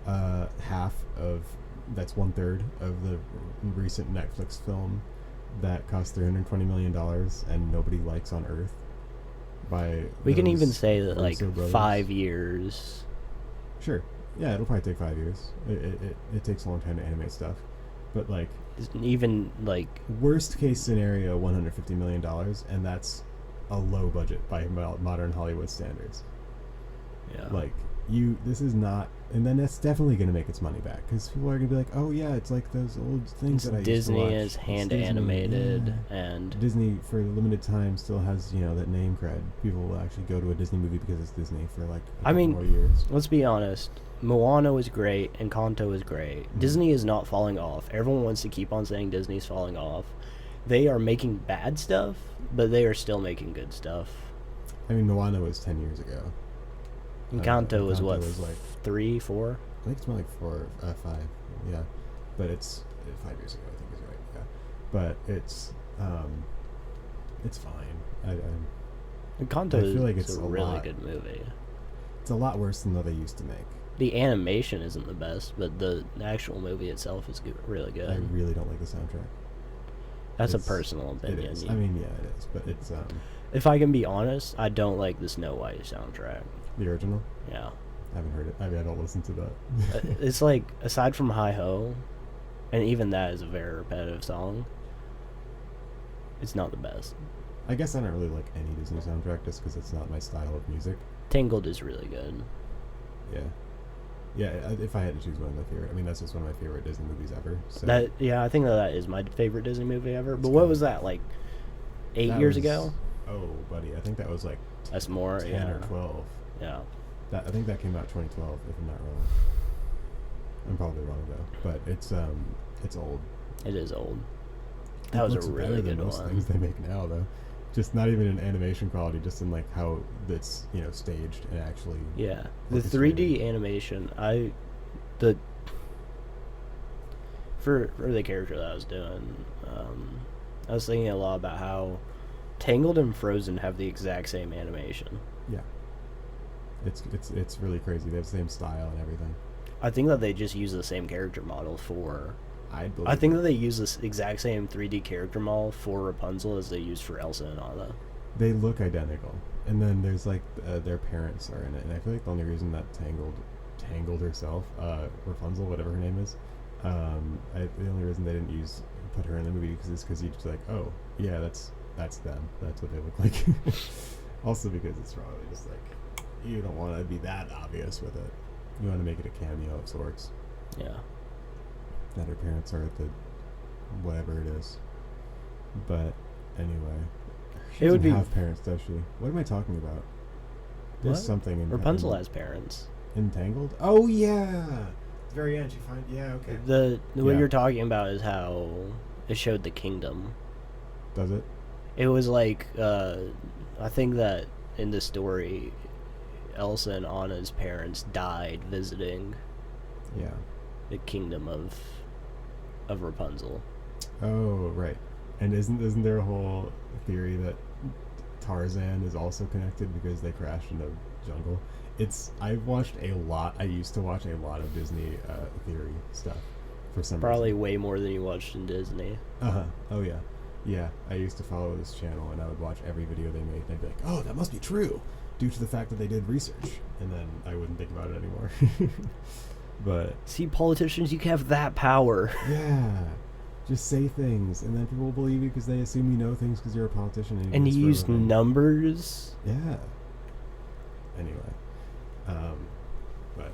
that's 1/3 of the recent Netflix film that cost $320 million and nobody likes on Earth. We can even those say that like Russo brothers. 5 years. Sure, yeah, it'll probably take 5 years. It takes a long time to animate stuff, but like Even like worst case scenario, $150 million, and that's a low budget by modern Hollywood standards. yeah. Like this is not, and then that's definitely going to make its money back because people are going to be like, oh yeah, it's like those old things that I used to Disney watch. is It's hand Disney, animated yeah. and Disney for a limited time still has that name cred. People will actually go to a Disney movie because it's Disney for like a couple more years. let's be honest. Moana was great, Encanto is great. Mm-hmm. Disney is not falling off. Everyone wants to keep on saying Disney's falling off. They are making bad stuff, but they are still making good stuff. I mean, Moana was 10 years ago. Encanto was what, like 3, 4? I think it's more like 4, 5, yeah. But it's 5 years ago. I think is right. Yeah, but it's fine. Encanto I feel like is it's a a really lot. good movie. It's a lot worse than what they used to make. The animation isn't the best, but the actual movie itself is really good. I really don't like the soundtrack. That's a it's- personal It opinion. is. I mean, yeah, it is. But it's If I can be honest, I don't like the Snow White soundtrack. the original. Yeah. I haven't heard it. I mean, I don't listen to that. It's like, aside from Hi Ho, and even that is a very repetitive song, it's not the best. I guess I don't really like any Disney soundtrack just because it's not my style of music. Tangled is really good. Yeah. Yeah, if I had to choose one of my favorite, I mean, that's just one of my favorite Disney movies ever. So I think that is my favorite Disney movie ever. But It's what good. was that, like 8 that years was- ago? Oh, buddy, I think that was like That's more, 10 yeah. or 12. Yeah. I think that came out 2012, if I'm not wrong. I'm probably wrong though, but it's old. It is old. It That was a looks really better than good most one. things they make now, though. Just not even in animation quality, just in like how it's staged and actually. Yeah, the orchestrated. 3D animation. The for the character that I was doing, I was thinking a lot about how Tangled and Frozen have the exact same animation. Yeah, it's really crazy. They have the same style and everything. I think that they just use the same character model for. I believe. I think it. that they use this exact same 3D character model for Rapunzel as they used for Elsa and Anna. They look identical, and then there's like their parents are in it, and I feel like the only reason that Tangled herself, Rapunzel, whatever her name is, the only reason they didn't put her in the movie is because you just like, oh yeah, that's them, that's what they look like. Also because it's probably just like you don't want to be that obvious with it. You want to make it a cameo of sorts. Yeah. That her parents are at the whatever it is. But anyway, she It would doesn't be- have parents, does she? What am I talking about? There's What? something in Rapunzel has parents. Entangled. Oh yeah, at the very end, you find okay. What Yeah. you're talking about is how it showed the kingdom. Does it? It was like I think that in the story, Elsa and Anna's parents died visiting Yeah. the kingdom of Rapunzel. Oh right. And isn't there a whole theory that Tarzan is also connected because they crashed in the jungle? I've watched a lot. I used to watch a lot of Disney theory stuff for some Probably reason. way more than you watched in Disney. Oh yeah. Yeah, I used to follow this channel and I would watch every video they made and I'd be like, oh, that must be true due to the fact that they did research. And then I wouldn't think about it anymore. But See, politicians, you can have that power. yeah, just say things and then people will believe you because they assume you know things because you're a politician. And And do you this for a used living. numbers. Yeah. Anyway. But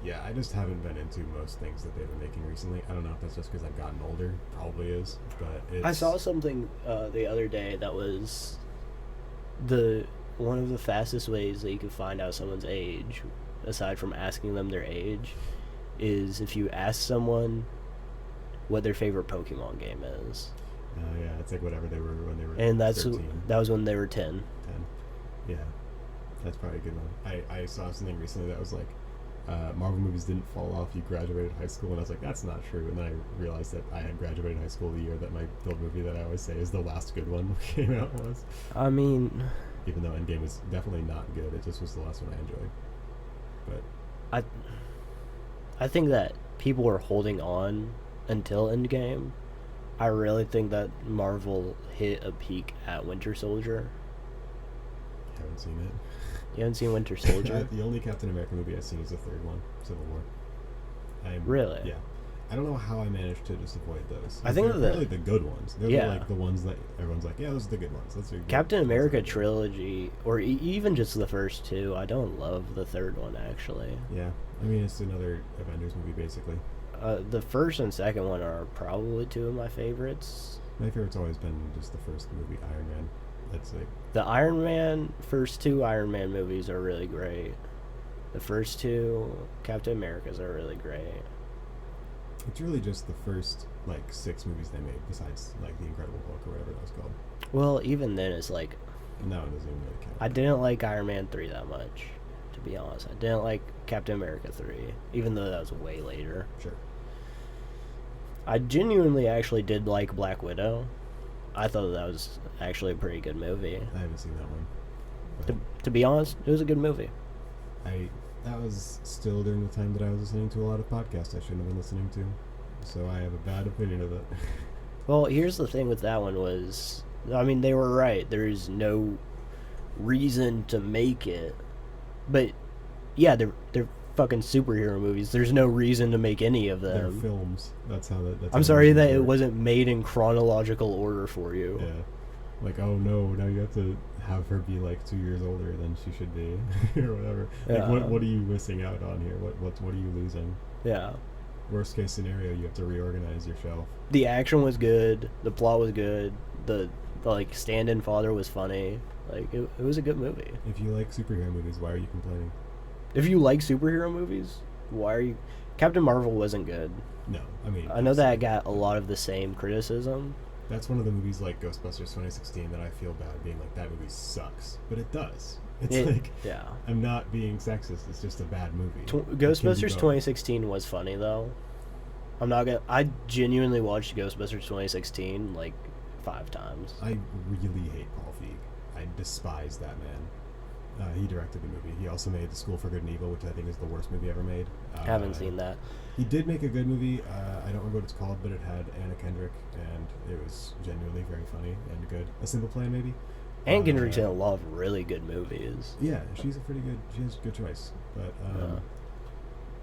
yeah, I just haven't been into most things that they've been making recently. I don't know if that's just because I've gotten older. Probably is. But it's... I saw something the other day that was one of the fastest ways that you can find out someone's age, aside from asking them their age, is if you ask someone what their favorite Pokemon game is. Yeah, it's like whatever they were when they were And that 13, was when they were 10. 10. Yeah, that's probably a good one. I saw something recently that was like, Marvel movies didn't fall off. You graduated high school, and I was like, that's not true. And then I realized that I had graduated high school the year that my build movie that I always say is the last good one came out was. I mean, Even though Endgame was definitely not good, it just was the last one I enjoyed. But I think that people were holding on until Endgame. I really think that Marvel hit a peak at Winter Soldier. haven't seen it. You haven't seen Winter Soldier? The only Captain America movie I've seen is the third one, Civil War. Really? Yeah. I don't know how I managed to just avoid those. I think they're that really the good ones. They're yeah. like the ones that everyone's like, yeah, those are the good ones. Those are good. Captain Those are America good. trilogy, or even just the first two. I don't love the third one, actually. Yeah, I mean it's another Avengers movie basically. The first and second one are probably two of my favorites. My favorite's always been just the first movie, Iron Man. That's like The first two Iron Man movies are really great. The first two Captain Americas are really great. it's really just the first like 6 movies they made, besides like the Incredible Hulk or whatever that was called. Well, even then, it's like And that one doesn't even really count. I didn't like Iron Man 3 that much, to be honest. I didn't like Captain America 3, even though that was way later. Sure. I genuinely actually did like Black Widow. I thought that was actually a pretty good movie. I haven't seen that one. To be honest, it was a good movie. That was still during the time that I was listening to a lot of podcasts I shouldn't have been listening to. So I have a bad opinion of it. Well, here's the thing with that one was, I mean, they were right. There is no reason to make it. But, yeah, they're fucking superhero movies. There's no reason to make any of They're them. films. That's how that. That's I'm how sorry movies that it work. wasn't made in chronological order for you. Yeah. Like, oh no, now you have to have her be like 2 years older than she should be, or whatever. Yeah. Like, what are you missing out on here? What are you losing? Yeah. Worst case scenario, you have to reorganize your shelf. The action was good. The plot was good. The like stand-in father was funny. Like it was a good movie. If you like superhero movies, why are you complaining? If you like superhero movies, why are you? Captain Marvel wasn't good. No, I mean, I know that got a lot of the same criticism. that's one of the movies like Ghostbusters 2016 that I feel bad being like, that movie sucks, but it does. It's Yeah. I'm not being sexist. It's just a bad movie. Ghostbusters 2016 was funny though. I'm not gonna. I genuinely watched Ghostbusters 2016 like 5 times. I really hate Paul Feig. I despise that man. He directed the movie. He also made The School for Good and Evil, which I think is the worst movie ever made. Haven't seen that. He did make a good movie. I don't remember what it's called, but it had Anna Kendrick, and it was genuinely very funny and good. A Simple Plan, maybe. Anna Kendrick's in a lot of really good movies. Yeah, she's a pretty good. She has a good choice, but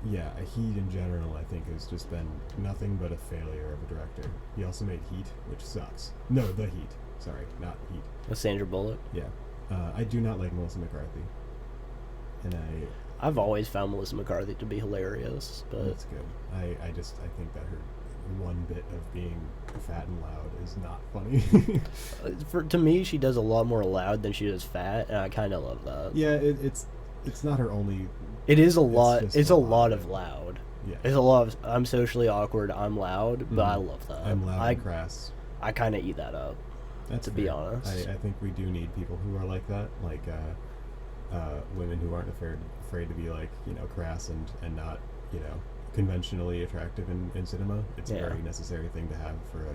yeah, Heat in general, I think, has just been nothing but a failure of a director. He also made Heat, which sucks. No, The Heat. Sorry, not Heat. With Sandra Bullock. Yeah. I do not like Melissa McCarthy. And I've always found Melissa McCarthy to be hilarious, but that's good. I think that her one bit of being fat and loud is not funny. to me, she does a lot more loud than she does fat, and I kind of love that. Yeah, it's not her only. It is a lot. It's a lot of of loud. Yeah. It's a lot of I'm socially awkward. I'm loud, but I love that. I'm loud and crass. I kind of eat that up. That's to fair. be honest. I think we do need people who are like that, like women who aren't afraid to be like, crass and not, conventionally attractive in cinema. It's a very necessary thing to have for a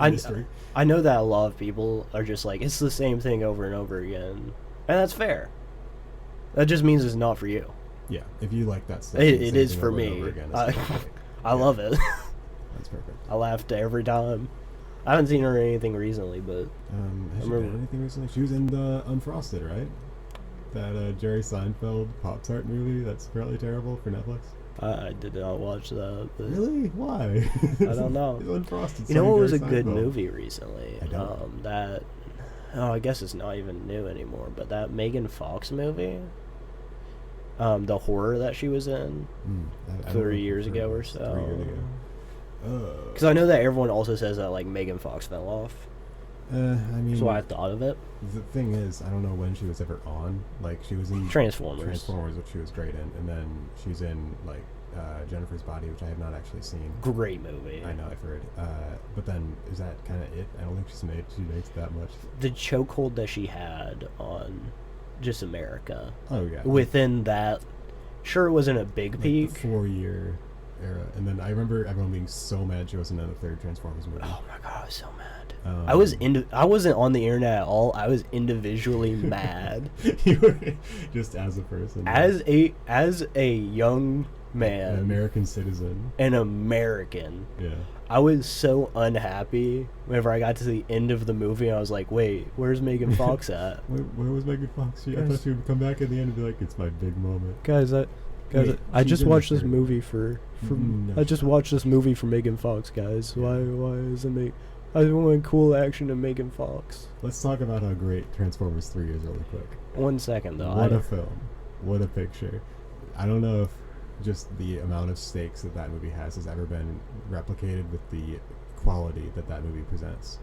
industry. I know that a lot of people are just like, it's the same thing over and over again, and that's fair. That just means it's not for you. Yeah, if you like that stuff, it is for me. I love it. That's perfect. I laughed every time. I haven't seen her in anything recently, but has she been in anything recently? She was in the Unfrosted, right? That Jerry Seinfeld Pop-Tart movie that's apparently terrible for Netflix. I did not watch that. But really? Why? I don't know. Unfrosted. You know what was a Jerry good Seinfeld. movie recently? I don't. I guess it's not even new anymore, but that Megan Fox movie, the horror that she was in 3 years ago or so. 3 years ago. Because I know that everyone also says that like Megan Fox fell off. I mean, that's why I thought of it. The thing is, I don't know when she was ever on. Like, she was in Transformers, which she was great in, and then she's in like Jennifer's Body, which I have not actually seen. Great movie. I know, I've heard. But then is that kind of it? I don't think she makes that much. The chokehold that she had on Just America. Oh yeah. Within that, sure, it wasn't a big peak. The 4-year era, and then I remember everyone being so mad she wasn't in the third Transformers movie. Oh my god, I was so mad. I wasn't on the internet at all. I was individually mad. You were just as a person, as a young man, an American citizen, an American. Yeah. I was so unhappy whenever I got to the end of the movie. I was like, "Wait, where's Megan Fox at?" Where was Megan Fox? I thought she would come back at the end and be like, "It's my big moment." Guys, I just watched this movie for I just watched this movie for Megan Fox, guys. Yeah. Why isn't me? I want cool action to Megan Fox. Let's talk about how great Transformers 3 is really quick. 1 second though. What a film! What a picture! I don't know if just the amount of stakes that movie has ever been replicated with the quality that movie presents.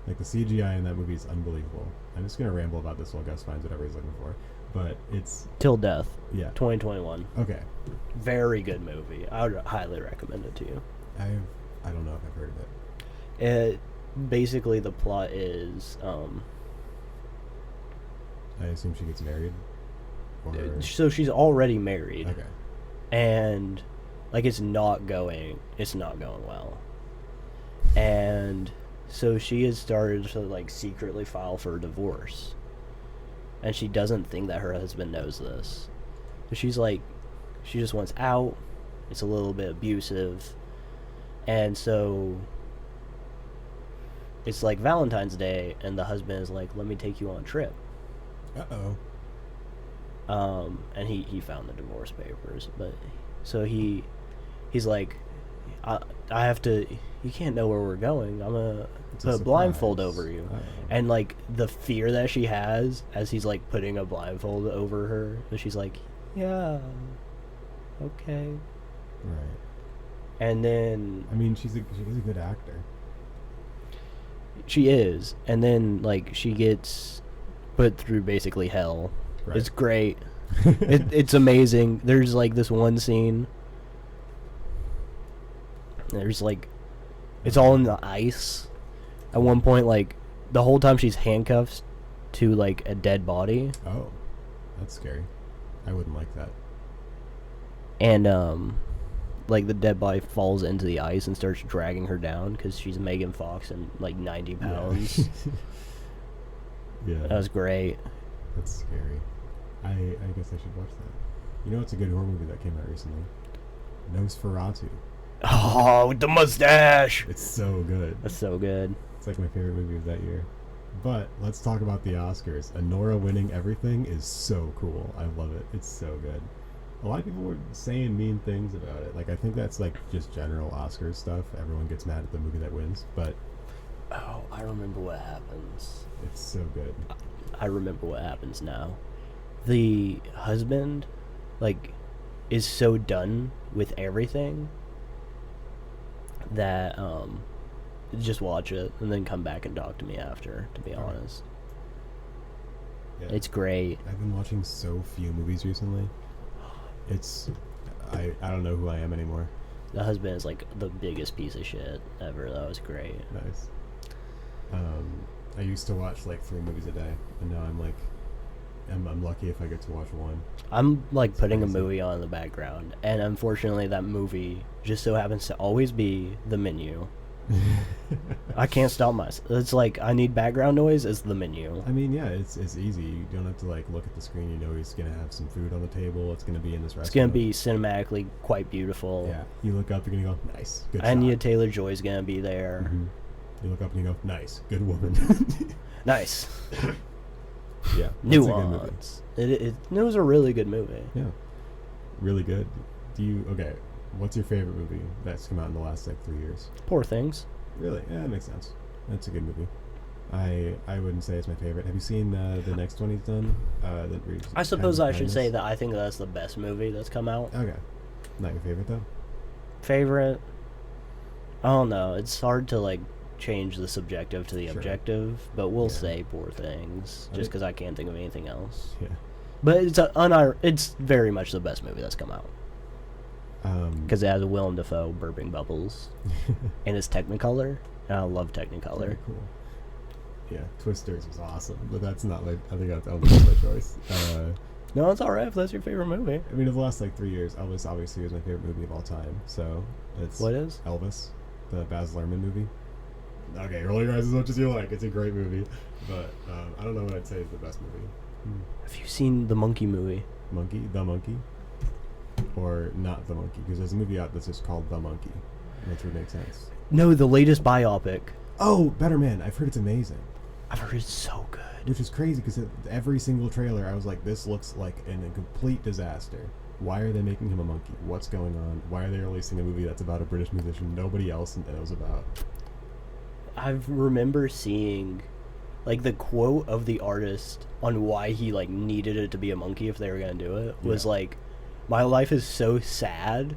Like, the CGI in that movie is unbelievable. I'm just gonna ramble about this while Gus finds whatever he's looking for, but it's Till Death. Yeah. 2021. Okay. Very good movie. I would highly recommend it to you. I don't know if I've heard of it. Basically the plot is I assume she gets married. Or... So she's already married. Okay. And like it's not going well. And so she has started to like secretly file for a divorce. And she doesn't think that her husband knows this. So she's like, she just wants out. It's a little bit abusive. And so it's like Valentine's Day, and the husband is like, let me take you on a trip. And he found the divorce papers, but so he's like, I have to, you can't know where we're going. I'm gonna put a blindfold over you. And like the fear that she has as he's like putting a blindfold over her, and she's like, yeah, okay. Right. And then I mean, she's a good actor. She is, and then like she gets put through basically hell. Right. It's great. It's amazing. There's like this one scene There's like, it's all in the ice. At one point, like, the whole time she's handcuffed to like a dead body, Oh, that's scary. I wouldn't like that. and like the dead body falls into the ice and starts dragging her down because she's Megan Fox and like 90 pounds. Yeah. That was great. That's scary. I guess I should watch that. You know what's a good horror movie that came out recently? Nosferatu. Oh, with the mustache. It's so good. That's so good. It's like my favorite movie of that year. But let's talk about the Oscars. Anora winning everything is so cool. I love it. It's so good. A lot of people were saying mean things about it. Like, I think that's like just general Oscars stuff. Everyone gets mad at the movie that wins, but Oh, I remember what happens. it's so good. I remember what happens now. The husband, like, is so done with everything that just watch it and then come back and talk to me after, to be Alright. honest. Yeah. It's great. I've been watching so few movies recently. I don't know who I am anymore. The husband is like the biggest piece of shit ever. That was great. Nice. I used to watch like 3 movies a day, and now I'm lucky if I get to watch one. I'm like It's putting crazy. a movie on in the background, and unfortunately that movie just so happens to always be The Menu. I can't stop myself. It's like I need background noise as The Menu. I mean, yeah, it's easy. You don't have to like look at the screen. You know he's gonna have some food on the table. It's gonna be in this restaurant. It's gonna be cinematically quite beautiful. Yeah. You look up, you're gonna go, nice, good Anya shot. Taylor-Joy's gonna be there. Mhm. You look up and you go, nice, good woman. Nice. Yeah. that's a good movie. Nuance. It was a really good movie. Yeah. Really good. Okay? What's your favorite movie that's come out in the last like 3 years? Poor Things. Really? Yeah, that makes sense. That's a good movie. I wouldn't say it's my favorite. Have you seen the next one he's done? I suppose I should say that I think that's the best movie that's come out. Okay. Not your favorite though? Favorite? I don't know. It's hard to like change the subjective to the Sure. objective, but we'll Yeah. say Poor Things I just think- because I can't think of anything else. Yeah. But it's very much the best movie that's come out because it has Willem Dafoe burping bubbles and it's Technicolor, and I love Technicolor. Very cool. Yeah, Twisters was awesome, but that's not my. I think that's Elvis my choice. No, it's alright if that's your favorite movie. I mean, of the last like 3 years, Elvis obviously was my favorite movie of all time. So it's What is? Elvis, the Baz Luhrmann movie. Okay, roll your eyes as much as you like. It's a great movie, but I don't know what I'd say is the best movie. Have you seen the Monkey movie? Monkey, The Monkey, or not The Monkey? Because there's a movie out that's just called The Monkey, which would make sense. No, the latest biopic. Oh, Better Man. I've heard it's amazing. I've heard it's so good. Which is crazy because every single trailer, I was like, this looks like a complete disaster. Why are they making him a monkey? What's going on? Why are they releasing a movie that's about a British musician nobody else knows about? I remember seeing like the quote of the artist on why he like needed it to be a monkey if they were gonna do it was Yeah. like, my life is so sad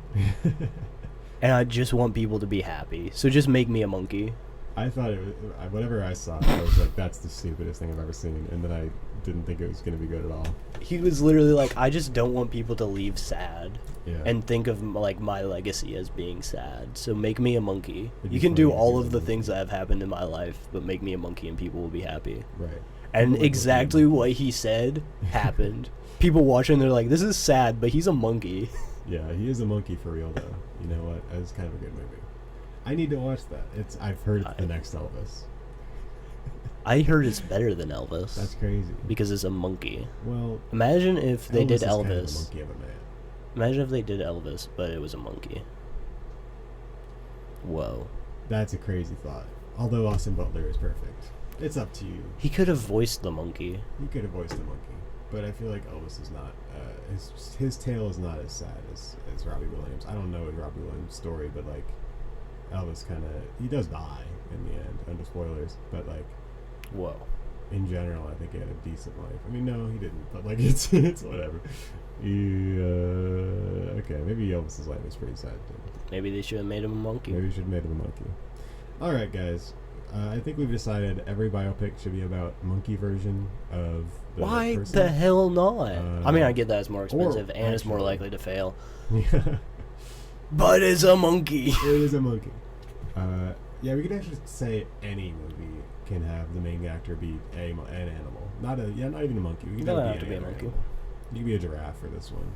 and I just want people to be happy, so just make me a monkey. I thought it was, whatever I saw, I was like, that's the stupidest thing I've ever seen. And then I didn't think it was going to be good at all. He was literally like, I just don't want people to leave sad Yeah. and think of like my legacy as being sad, so make me a monkey. It'd be You can funny do if he all was of a the monkey. things that have happened in my life, but make me a monkey and people will be happy. Right. And People like exactly looking at what he said happened. People watching, they're like, this is sad, but he's a monkey. Yeah, he is a monkey for real, though. You know what? It's kind of a good movie. I need to watch that. I've heard it's the next Elvis. I heard it's better than Elvis. That's crazy. because it's a monkey. Well, Imagine if they Elvis did is kind of a Elvis. monkey of a man. Imagine if they did Elvis, but it was a monkey. Whoa. That's a crazy thought. Although Austin Butler is perfect. It's up to you. He could have voiced the monkey. He could have voiced the monkey. But I feel like Elvis is not, his tale is not as sad as Robbie Williams. I don't know Robbie Williams' story, but like, Elvis kind of, he does die in the end, under spoilers, but like, Whoa. in general, I think he had a decent life. I mean, no, he didn't, but like, it's whatever. Okay, maybe Elvis's life is pretty sad too. Maybe they should have made him a monkey. Maybe we should have made him a monkey. Alright, guys. I think we've decided every biopic should be about monkey version of the Why person. the hell not? I mean, I get that it's more or expensive and it's more actually- likely to fail. Yeah. But it's a monkey. It is a monkey. Yeah, we could actually say any movie can have the main actor be an animal. Not even a monkey. We Doesn't have to be a monkey. You could be a giraffe for this one.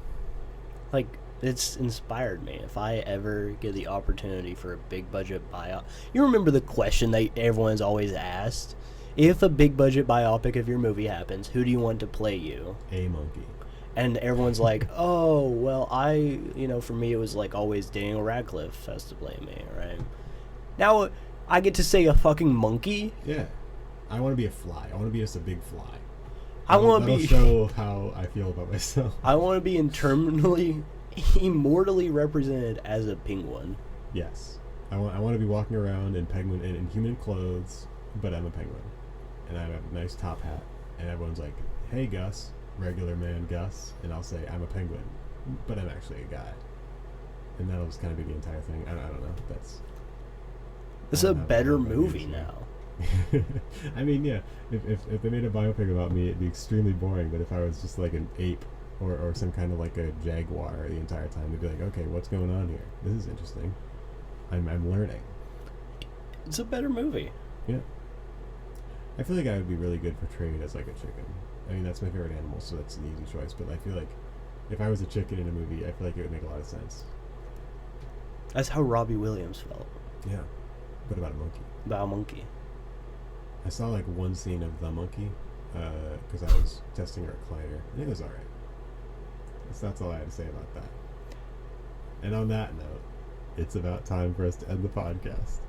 Like, it's inspired me. If I ever get the opportunity for a big budget buyout, you remember the question that everyone's always asked? If a big budget biopic of your movie happens, who do you want to play you? A monkey. And everyone's like, oh, well, for me, it was like always Daniel Radcliffe has to play me, right? Now, I get to say a fucking monkey? Yeah. I want to be a fly. I want to be just a big fly. That'll show how I feel about myself. I want to be immortally represented as a penguin. Yes. I want to be walking around in penguin in human clothes, but I'm a penguin. And I have a nice top hat. And everyone's like, hey, Gus. Regular man Gus. And I'll say, I'm a penguin, but I'm actually a guy. And that'll just kind of be the entire thing. I don't know. It's a better movie now. I mean, yeah. If they made a biopic about me, it'd be extremely boring. But if I was just like an ape or some kind of like a jaguar the entire time, they'd be like, okay, what's going on here? This is interesting. I'm learning. It's a better movie. Yeah. I feel like I would be really good portrayed as like a chicken. I mean, that's my favorite animal, so that's an easy choice. But I feel like if I was a chicken in a movie, I feel like it would make a lot of sense. That's how Robbie Williams felt. Yeah. But about a monkey. About a monkey. I saw like one scene of the monkey because I was testing her recliner, and it was alright. That's all I had to say about that. And on that note, it's about time for us to end the podcast.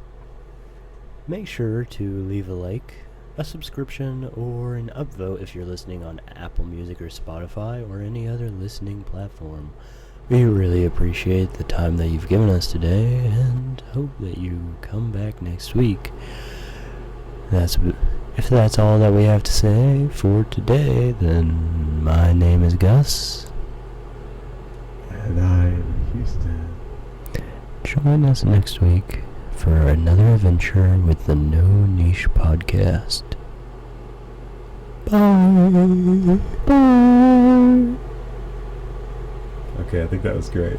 Make sure to leave a like, a subscription, or an upvote if you're listening on Apple Music or Spotify or any other listening platform. We really appreciate the time that you've given us today and hope that you come back next week. If that's all that we have to say for today, then my name is Gus. And I'm Houston. Join us next week for another adventure with the No Niche Podcast. Bye. Bye. Okay, I think that was great.